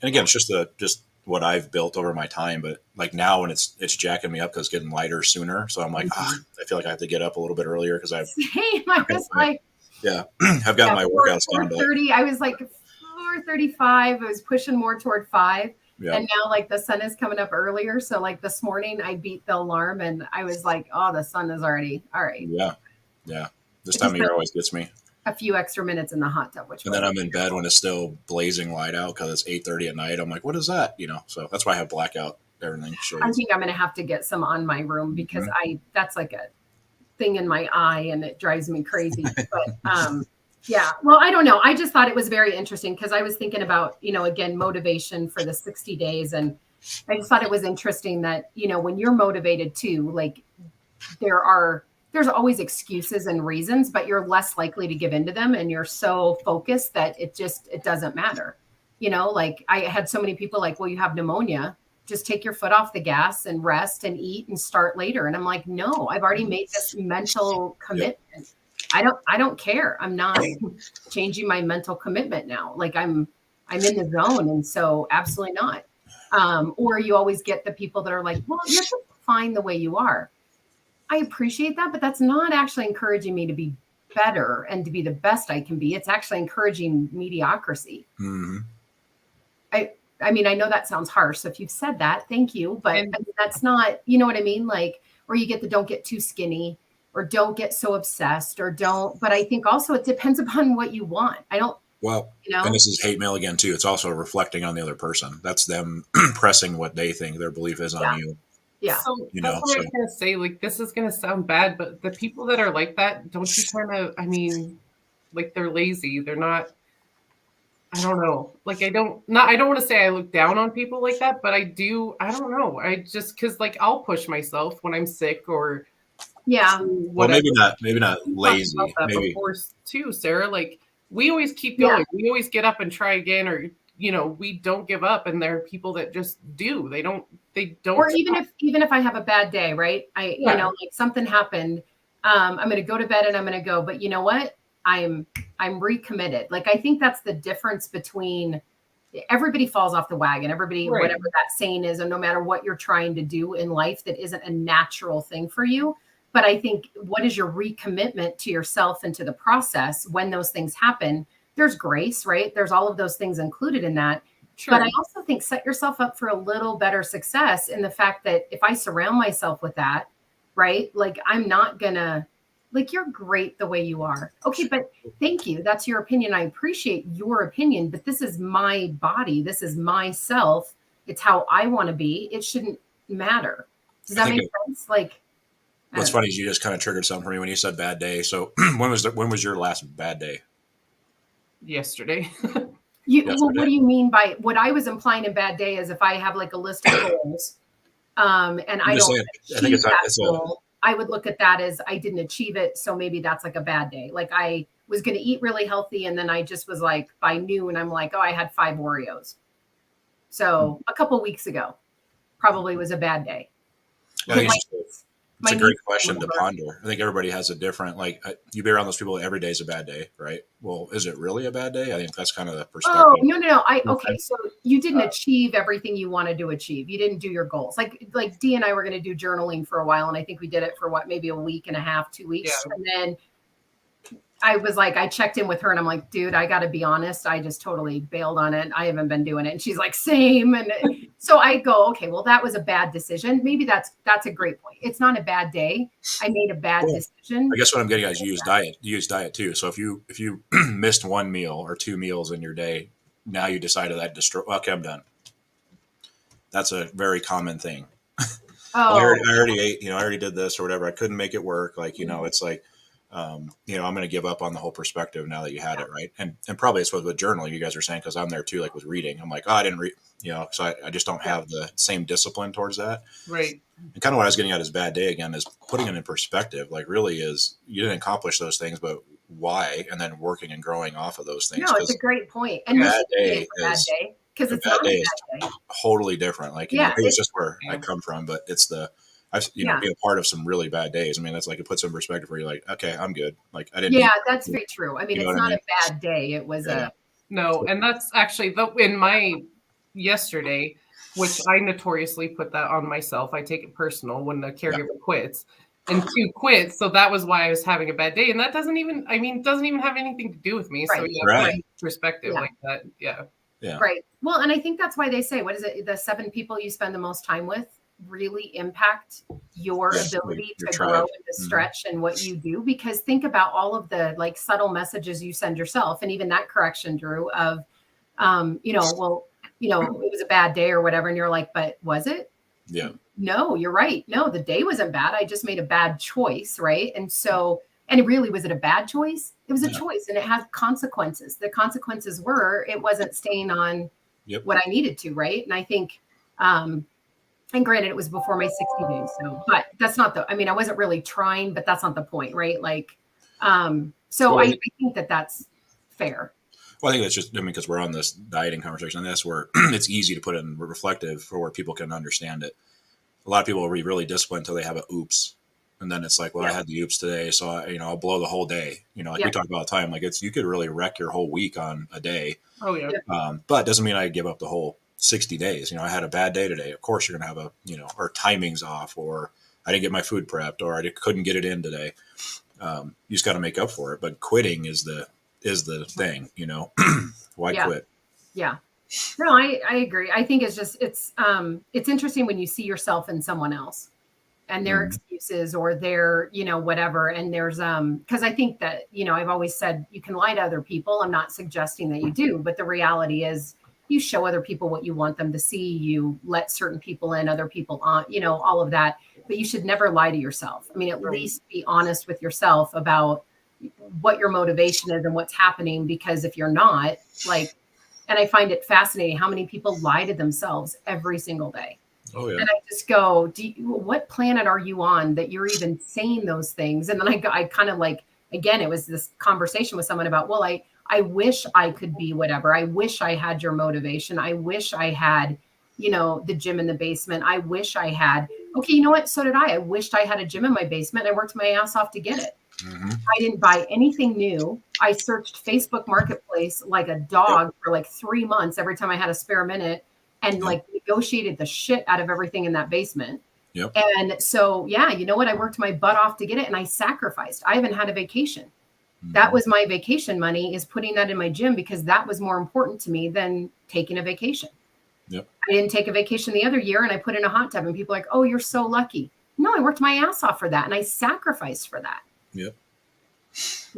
again, it's just what I've built over my time. But like now, when it's jacking me up because it's getting lighter sooner. So I'm like, I feel like I have to get up a little bit earlier because I've. Same. I was like. Yeah, I've got my workouts done. 4:30. I was like 4:35. I was pushing more toward 5. Yeah. And now, like, the sun is coming up earlier. So, like, this morning I beat the alarm and I was like, oh, the sun is already all right. Yeah. This time of year always gets me. A few extra minutes in the hot tub. And then I'm in bed when it's still blazing light out because it's 8:30 at night. I'm like, what is that? You know, so that's why I have blackout everything. I think I'm going to have to get some on my room because that's like a thing in my eye and it drives me crazy. But, yeah. Well, I don't know. I just thought it was very interesting because I was thinking about, you know, again, motivation for the 60 days. And I just thought it was interesting that, you know, when you're motivated too, like there's always excuses and reasons, but you're less likely to give into them. And you're so focused that it doesn't matter. You know, like I had so many people like, well, you have pneumonia. Just take your foot off the gas and rest and eat and start later. And I'm like, no, I've already made this mental commitment. Yep. I don't care. I'm not changing my mental commitment now. Like I'm in the zone. And so absolutely not. Or you always get the people that are like, well, you're just fine the way you are. I appreciate that, but that's not actually encouraging me to be better and to be the best I can be. It's actually encouraging mediocrity. Mm-hmm. I mean, I know that sounds harsh. So if you've said that, thank you. But I mean, that's not, you know what I mean? Like, or you get the don't get too skinny or don't get so obsessed or don't. But I think also it depends upon what you want. Well, you know? And this is hate mail again, too. It's also reflecting on the other person. That's them pressing what they think their belief is on you. Yeah. So that's what I was going to say. Like, this is going to sound bad, but the people that are like that, don't you kind of, I mean, like they're lazy. They're not. I don't know. Like I don't want to say I look down on people like that, but I do. I don't know. I just because like I'll push myself when I'm sick or Yeah. Well, whatever. maybe not We talked about lazy. that Maybe before too, Sarah. Like we always keep Yeah. going. We always get up and try again, or we don't give up. And there are people that just do. They don't. Or even if I have a bad day, right? Yeah. Like something happened. I'm going to go to bed and I'm going to go. But you know what? I'm recommitted. Like I think that's the difference between everybody falls off the wagon. Everybody, Right. whatever that saying is, and no matter what you're trying to do in life, that isn't a natural thing for you. But I think what is your recommitment to yourself and to the process when those things happen? There's grace, right? There's all of those things included in that. Sure. But I also think set yourself up for a little better success in the fact that if I surround myself with that, right? Like I'm not gonna like you're great the way you are. Okay, but thank you. That's your opinion. I appreciate your opinion, but this is my body. This is myself. It's how I want to be. It shouldn't matter. Does that make sense? Like what's funny is you just kind of triggered something for me when you said bad day. So when was your last bad day? Yesterday. Well, what do you mean by what I was implying in bad day is if I have like a list of goals, and I don't achieve that goal, I would look at that as I didn't achieve it. So maybe that's like a bad day. Like I was going to eat really healthy. And then I just was like, by noon, I'm like, oh, I had 5 Oreos. So a couple weeks ago probably was a bad day. I think it's a great question to ponder. I think everybody has a different, like you be around those people every day is a bad day, right? Well, is it really a bad day? I think that's kind of the perspective. Oh, no. Okay. So you didn't achieve everything you wanted to achieve. You didn't do your goals. Like Dee and I were going to do journaling for a while. And I think we did it for maybe a week and a half, 2 weeks. Yeah. And then I was like, I checked in with her and I'm like, dude, I got to be honest. I just totally bailed on it. I haven't been doing it. And she's like, same. And so I go, okay, well, that was a bad decision. Maybe that's a great point. It's not a bad day. I made a bad decision. I guess what I'm getting at is you use diet too. So if you missed one meal or 2 meals in your day, now you decided that okay, I'm done. That's a very common thing. I already ate, I already did this or whatever. I couldn't make it work. Like, it's like, I'm going to give up on the whole perspective now that you had it. Right. And probably it's what with journaling you guys are saying, cause I'm there too, like with reading, I'm like, oh, I didn't read, so I just don't have the same discipline towards that. Right. And kind of what I was getting at is bad day again, is putting it in perspective. Like really is you didn't accomplish those things, but why? And then working and growing off of those things. No, it's a great point. And bad day because it's not a bad day. Totally different. Like, it's just where I come from, but it's being a part of some really bad days. I mean, that's like, it puts in perspective where you're like, okay, I'm good. Like I didn't. Yeah, that's very true. I mean, it's not a bad day. It was no. And that's actually in my yesterday, which I notoriously put that on myself. I take it personal when the caregiver quits and 2 quits. So that was why I was having a bad day. And that doesn't even have anything to do with me. Right. So perspective like that. Yeah. Yeah. Right. Well, and I think that's why they say, what is it? The 7 people you spend the most time with really impact your ability to grow and to stretch and what you do. Because think about all of the like subtle messages you send yourself. And even that correction, Drew, of, it was a bad day or whatever. And you're like, but was it? Yeah. No, you're right. No, the day wasn't bad. I just made a bad choice. Right. And so, and it really, was it a bad choice? It was a choice and it has consequences. The consequences were, it wasn't staying on what I needed to. Right. And I think, and granted, it was before my 60 days. So, but that's not I wasn't really trying, but that's not the point. Right. Like, so I think that's fair. Well, I think that's just, because we're on this dieting conversation, and that's where it's easy to put it in reflective for where people can understand it. A lot of people will be really disciplined until they have a oops. And then it's like, well, I had the oops today. So I'll blow the whole day, we talk about all the time, like you could really wreck your whole week on a day. Oh yeah. But it doesn't mean I give up the whole 60 days. I had a bad day today. Of course you're going to have or timing's off, or I didn't get my food prepped, or I couldn't get it in today. You just got to make up for it. But quitting is the thing, why quit? Yeah. No, I agree. I think it's interesting when you see yourself in someone else and their excuses or their, whatever. And there's, cause I think that, I've always said you can lie to other people. I'm not suggesting that you do, but the reality is you show other people what you want them to see. You let certain people in, other people on, all of that, but you should never lie to yourself. I mean, at least be honest with yourself about what your motivation is and what's happening. Because if you're not, like, And I find it fascinating how many people lie to themselves every single day. Oh yeah. And I just go, what planet are you on that you're even saying those things? And then I kind of like, again, it was this conversation with someone about, well, I wish I could be whatever. I wish I had your motivation. I wish I had, the gym in the basement. I wish I had, okay, you know what? So did I. I wished I had a gym in my basement. I worked my ass off to get it. Mm-hmm. I didn't buy anything new. I searched Facebook Marketplace like a dog for like 3 months every time I had a spare minute, and like negotiated the shit out of everything in that basement. Yep. And so, yeah, you know what? I worked my butt off to get it, and I sacrificed. I haven't had a vacation. That was my vacation money, is putting that in my gym, because that was more important to me than taking a vacation. Yep. I didn't take a vacation the other year, and I put in a hot tub, and people are like, oh, you're so lucky. No, I worked my ass off for that, and I sacrificed for that. Yep.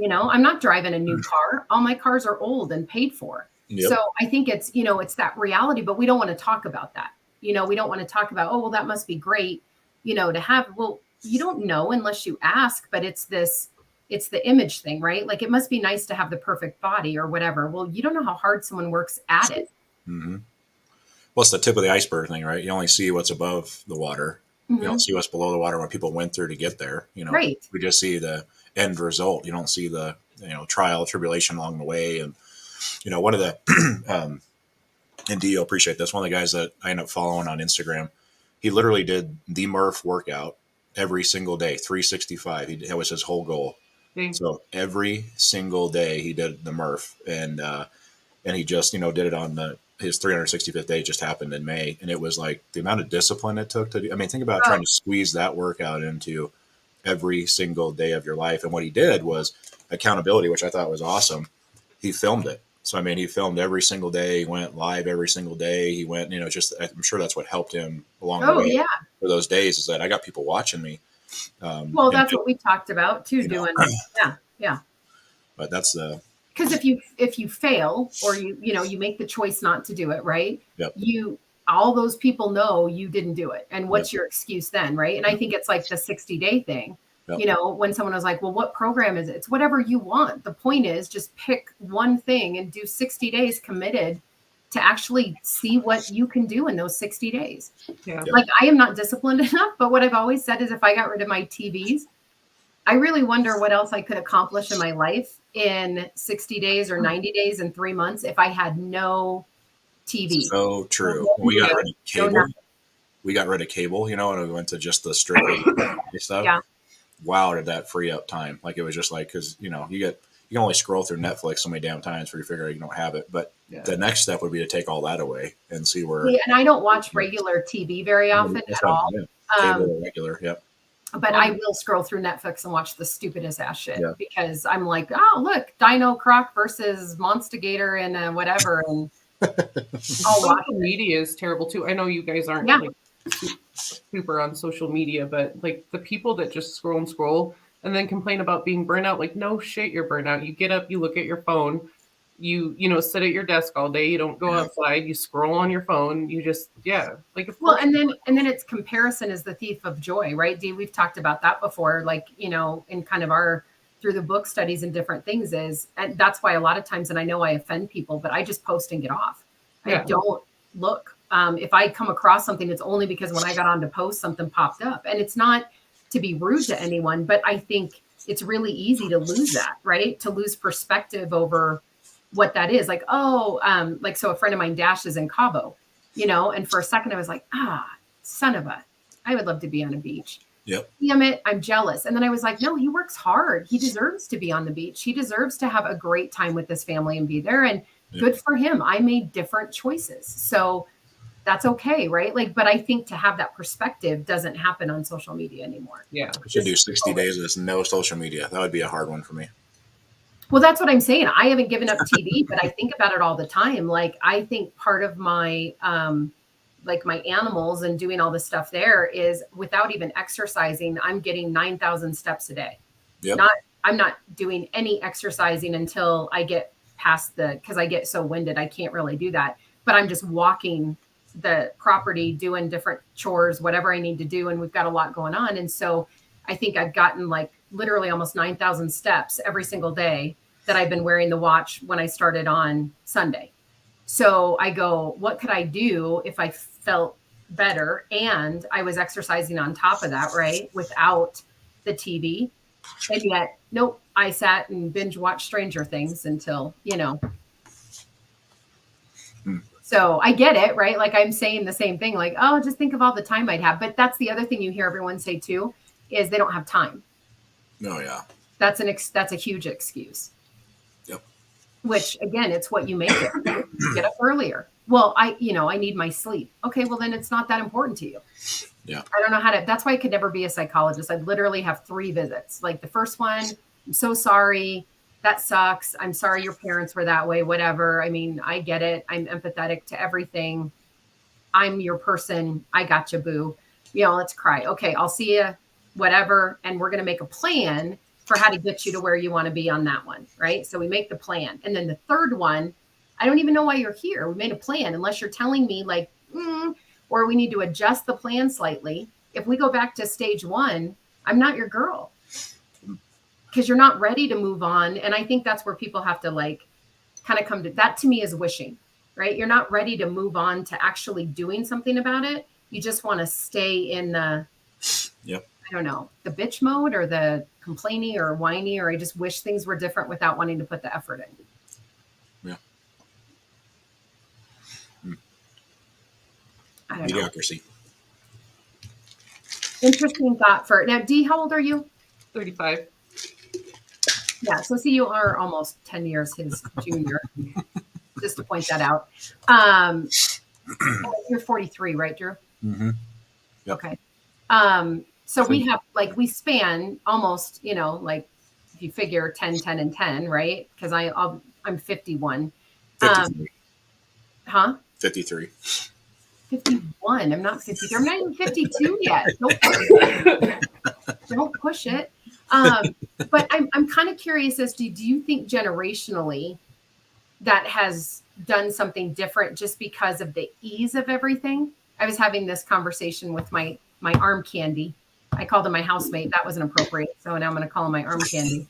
I'm not driving a new car. All my cars are old and paid for. Yep. So I think it's, it's that reality, but we don't want to talk about that. We don't want to talk about, oh, well, that must be great, to have. Well, you don't know unless you ask, but it's the image thing, right? Like, it must be nice to have the perfect body or whatever. Well, you don't know how hard someone works at it. Mm-hmm. Well, it's the tip of the iceberg thing, right? You only see what's above the water. Mm-hmm. You don't see what's below the water, what people went through to get there. Right. We just see the end result. You don't see the, trial, tribulation along the way. And, one of the, and Dio, appreciate this. One of the guys that I end up following on Instagram, he literally did the Murph workout every single day, 365. That was his whole goal. Mm-hmm. So every single day he did the Murph, and he just, did it on his 365th day. Just happened in May. And it was like the amount of discipline it took to do. I mean, think about trying to squeeze that workout into every single day of your life. And what he did was accountability, which I thought was awesome. He filmed it. So, I mean, he filmed every single day. He went live every single day. He went, I'm sure that's what helped him along the way for those days, is that I got people watching me. Well, that's what we talked about too, doing. Yeah. But that's because if you fail, or you make the choice not to do it, right? Yep. All those people know you didn't do it. And what's your excuse then, right? And I think it's like the 60-day thing. Yep. When someone was like, well, what program is it? It's whatever you want. The point is, just pick one thing and do 60 days committed to actually see what you can do in those 60 days. Yeah. Like, I am not disciplined enough, but what I've always said is, if I got rid of my TVs, I really wonder what else I could accomplish in my life in 60 days or 90 days and 3 months if I had no TV. So true. We got rid of cable. We got rid of cable, and we went to just the strictly stuff. Yeah. Wow, did that free up time? Like, it was just like, because you can only scroll through Netflix so many damn times before you figure out you don't have it. But the next step would be to take all that away and see where. And I don't watch regular TV very often at all. Cable or regular, yep. But I will scroll through Netflix and watch the stupidest ass shit because I'm like, oh, look, Dino Croc versus Monstigator and whatever. And social media is terrible too. I know you guys aren't like super on social media, but like the people that just scroll and then complain about being burnt out, like, no shit, you're burnt out. You get up, you look at your phone, you sit at your desk all day, you don't go outside, you scroll on your phone, you just and then it's comparison is the thief of joy, right? Dee, we've talked about that before, like, in kind of our through the book studies and different things and that's why a lot of times, and I know I offend people, but I just post and get off. I don't look. If I come across something, it's only because when I got on to post, something popped up. And it's not to be rude to anyone, but I think it's really easy to lose that, right? To lose perspective over what that is. Like, so a friend of mine, Dash, is in Cabo, and for a second I was like, son of a, I would love to be on a beach. Yep. Damn it, I'm jealous. And then I was like, no, he works hard. He deserves to be on the beach. He deserves to have a great time with his family and be there. And good for him. I made different choices. So that's okay, right? Like, but I think to have that perspective doesn't happen on social media anymore. Yeah. I should do 60 days of no social media. That would be a hard one for me. Well, that's what I'm saying. I haven't given up TV, but I think about it all the time. Like, I think part of my, like my animals and doing all this stuff there is without even exercising, I'm getting 9,000 steps a day. Yep. I'm not doing any exercising until I get past because I get so winded, I can't really do that. But I'm just walking the property, doing different chores, whatever I need to do. And we've got a lot going on. And so I think I've gotten like literally almost 9,000 steps every single day that I've been wearing the watch when I started on Sunday. So I go, what could I do if I felt better and I was exercising on top of that, right? Without the TV. And yet, nope, I sat and binge watched Stranger Things until, So I get it, right? Like I'm saying the same thing, like, oh, just think of all the time I'd have. But that's the other thing you hear everyone say too, is they don't have time. Oh yeah. That's a huge excuse. Yep. Which again, it's what you make it. Get up earlier. Well, I need my sleep. Okay, well then it's not that important to you. Yeah. I don't know how to. That's why I could never be a psychologist. I literally have 3 visits. Like the first one, I'm so sorry. That sucks. I'm sorry your parents were that way, whatever. I mean, I get it. I'm empathetic to everything. I'm your person. I got you, boo. Let's cry. Okay, I'll see you, whatever. And we're going to make a plan for how to get you to where you want to be on that one, right? So we make the plan. And then the third one, I don't even know why you're here. We made a plan unless you're telling me like, or we need to adjust the plan slightly. If we go back to stage 1, I'm not your girl. Because you're not ready to move on. And I think that's where people have to like kind of come to that. To me is wishing, right? You're not ready to move on to actually doing something about it. You just want to stay in the, Yep. I don't know, the bitch mode or the complaining or whiny, or I just wish things were different without wanting to put the effort in. Yeah. I don't know. Mediocrity. Interesting thought for now. Dee, how old are you? 35. Yeah, so see, you are almost 10 years his junior, just to point that out. You're 43, right, Drew? Mm-hmm. Yep. Okay. So we have, like, we span almost, like, if you figure 10, 10, and 10, right? Because I'm 51. 53. Huh? 53. 51. I'm not 53. I'm not even 52 yet. Don't push it. But I'm kind of curious as to, do you think generationally that has done something different just because of the ease of everything? I was having this conversation with my arm candy. I called him my housemate. That wasn't appropriate. So now I'm going to call him my arm candy.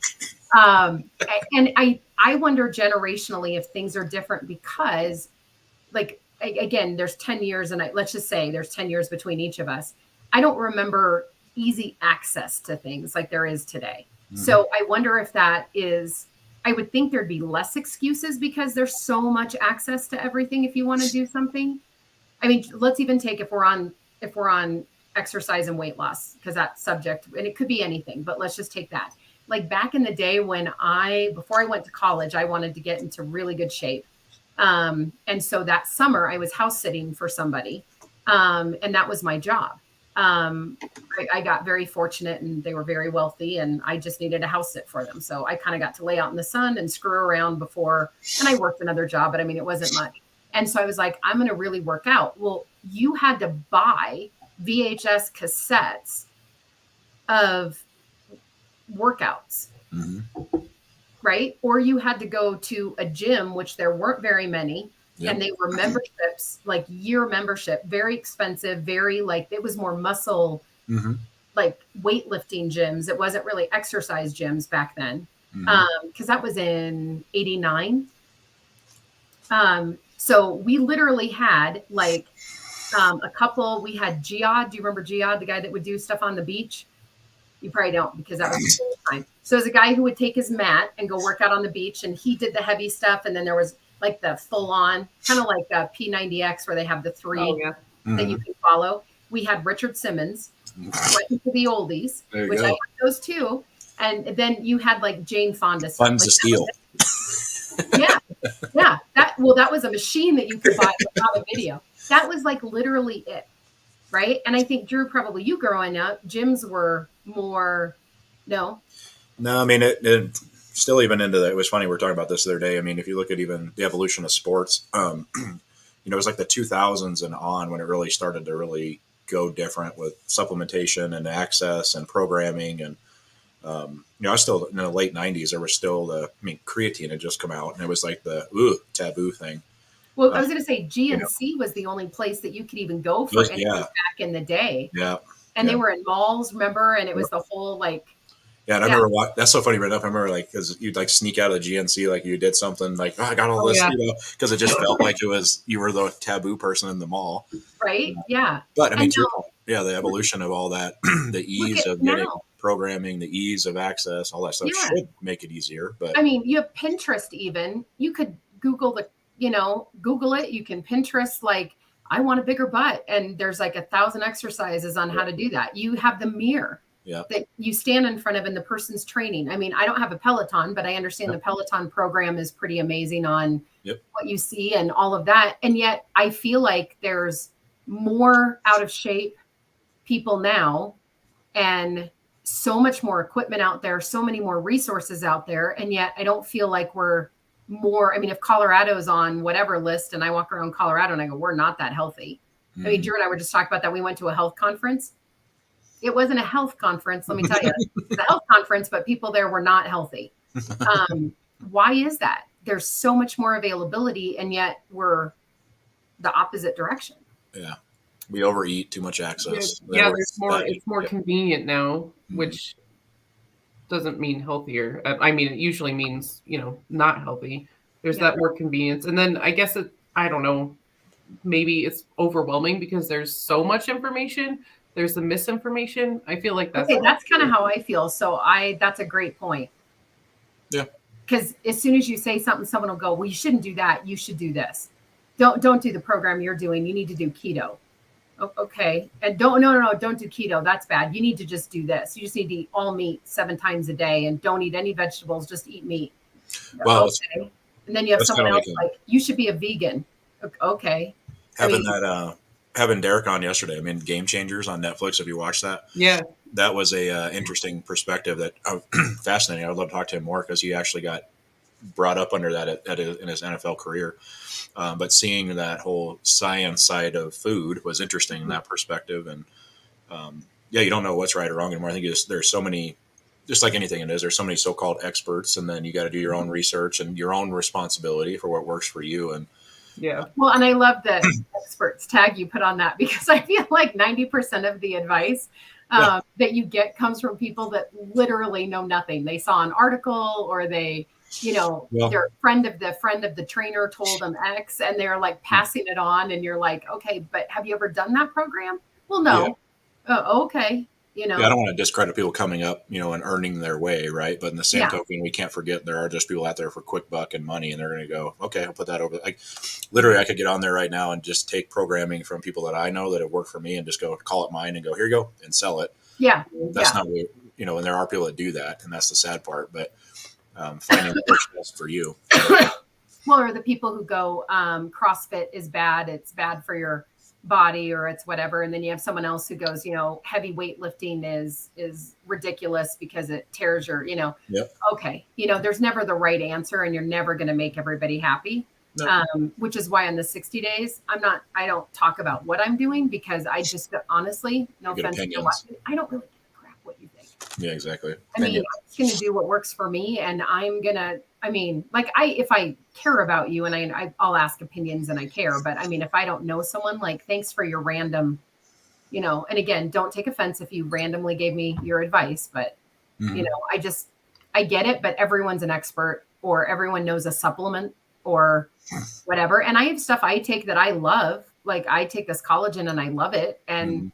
And I wonder generationally if things are different because, like, again, there's 10 years and let's just say there's 10 years between each of us. I don't remember easy access to things like there is today. Mm-hmm. So I wonder if that is, I would think there'd be less excuses because there's so much access to everything if you want to do something. I mean, let's even take if we're on exercise and weight loss, because that subject, and it could be anything, but let's just take that. Like back in the day when before I went to college, I wanted to get into really good shape. And so that summer I was house sitting for somebody. And that was my job. I got very fortunate and they were very wealthy and I just needed a house sit for them. So I kind of got to lay out in the sun and screw around before, and I worked another job, but I mean, it wasn't much. And so I was like, I'm going to really work out. Well, you had to buy VHS cassettes of workouts, mm-hmm. right? Or you had to go to a gym, which there weren't very many. Yep. And they were memberships, like year membership, very expensive, very like, it was more muscle, mm-hmm. like weightlifting gyms. It wasn't really exercise gyms back then. Mm-hmm. Cause that was in 89. So we literally had like, a couple, we had Jihad. Do you remember Jihad, the guy that would do stuff on the beach? You probably don't, because that was the time. So it was a guy who would take his mat and go work out on the beach, and he did the heavy stuff. And then there was like the full on, kind of like a P90X where they have the 3 mm-hmm. that you can follow. We had Richard Simmons, went into the oldies, which go. I had those too. And then you had like Jane Fonda. Tons of steel. Yeah. That was a machine that you could buy without a video. That was like literally it. Right. And I think, Drew, probably you growing up, gyms were more, no, I mean, it still even into that. It was funny. We were talking about this the other day. I mean, if you look at even the evolution of sports, it was like the 2000s and on when it really started to really go different with supplementation and access and programming. And, I was still in the late 90s. There was still creatine had just come out, and it was like the taboo thing. Well, I was going to say GNC was the only place that you could even go for anything back in the day. Yeah. And they were in malls, remember? And it was the whole like. Yeah, and I Yeah. remember that's so funny right up. I remember like because you'd like sneak out of the GNC like you did something like I got all Oh, this, yeah. because it just felt like it was you were the taboo person in the mall. Right. Yeah. But I mean, And to your now point, yeah, the evolution of all that, the look ease at of getting now. programming, the ease of access, all that stuff Yeah. should make it easier. But I mean, you have Pinterest even. You could Google Google it. You can Pinterest like, I want a bigger butt. And there's like 1,000 exercises on how to do that. You have the mirror yeah, that you stand in front of and the person's training. I mean, I don't have a Peloton, but I understand the Peloton program is pretty amazing on Yep. what you see and all of that. And yet I feel like there's more out of shape people now and so much more equipment out there, so many more resources out there. And yet I don't feel like we're more. I mean, if Colorado's on whatever list and I walk around Colorado and I go, we're not that healthy. I mean, Drew and I were just talking about that. We went to a health conference. It wasn't a health conference, let me tell you. It was a health conference, but people there were not healthy. Why is that? There's so much more availability, and yet we're the opposite direction. Yeah. We overeat, too much access. Yeah, there's more. It's more convenient now, which doesn't mean healthier. I mean, it usually means not healthy. There's that more convenience, and then I guess I don't know. Maybe it's overwhelming because there's so much information. There's the misinformation. I feel like that's kind of how I feel. So that's a great point. Yeah. Because as soon as you say something, someone will go, well, you shouldn't do that. You should do this. Don't do the program you're doing. You need to do keto. Okay. And don't do keto. That's bad. You need to just do this. You just need to eat all meat 7 times a day and don't eat any vegetables. Just eat meat. Well, okay. And then you have someone else like, you should be a vegan. Okay. Having Derek on yesterday, I mean, Game Changers on Netflix. Have you watched that? Yeah. That was a interesting perspective that fascinating. I would love to talk to him more because he actually got brought up under that in his NFL career. But seeing that whole science side of food was interesting in that perspective. And you don't know what's right or wrong anymore. I think there's so many, just like anything it is, there's so many so-called experts, and then you got to do your own research and your own responsibility for what works for you. And yeah. Well, and I love the experts tag you put on that because I feel like 90% of the advice that you get comes from people that literally know nothing. They saw an article or they, their friend of the trainer told them X and they're like passing it on. And you're like, okay, but have you ever done that program? Well, no. Yeah. Okay. I don't want to discredit people coming up, and earning their way, right? But in the same token, we can't forget there are just people out there for quick buck and money, and they're going to go, okay, I'll put that over. Like, literally, I could get on there right now and just take programming from people that I know that have worked for me and just go call it mine and go, here you go, and sell it. Yeah, that's not what, and there are people that do that, and that's the sad part. But finding what works best for you. Well, or the people who go, CrossFit is bad; it's bad for your body or it's whatever, and then you have someone else who goes, heavy weightlifting is ridiculous because it tears your, okay, there's never the right answer and you're never going to make everybody happy. No. Which is why on the 60 days I don't talk about what I'm doing because I just honestly, no offense to you, I don't really give a crap what you think. Yeah, exactly. I mean, I'm just going to do what works for me, and I'm going to, if I care about you and I'll ask opinions and I care, but I mean, if I don't know someone, like, thanks for your random, and again, don't take offense if you randomly gave me your advice, but I get it, but everyone's an expert or everyone knows a supplement or whatever. And I have stuff I take that I love. Like I take this collagen and I love it. And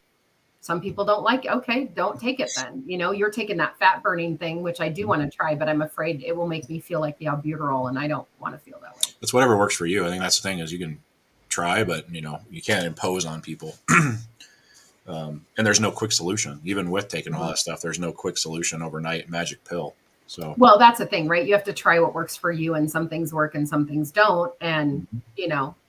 some people don't like it. Okay, don't take it then. You're taking that fat burning thing, which I do want to try, but I'm afraid it will make me feel like the albuterol and I don't want to feel that way. It's whatever works for you. I think that's the thing is you can try, but you can't impose on people. And there's no quick solution. Even with taking all that stuff, there's no quick solution overnight, magic pill. So, well, that's the thing, right? You have to try what works for you, and some things work and some things don't. And,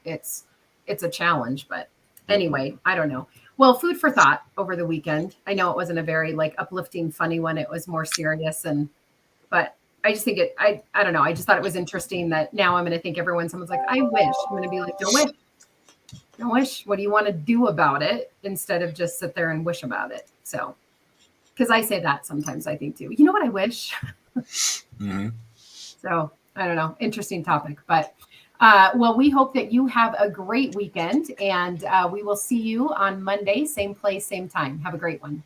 it's a challenge, but anyway, I don't know. Well, food for thought over the weekend. I know it wasn't a very uplifting, funny one. It was more serious. But I just think I don't know. I just thought it was interesting that now I'm going to think someone's like, I wish. I'm going to be like, don't wish. What do you want to do about it? Instead of just sit there and wish about it. So, because I say that sometimes I think too, you know what I wish? So I don't know. Interesting topic, but well, we hope that you have a great weekend and we will see you on Monday, same place, same time. Have a great one.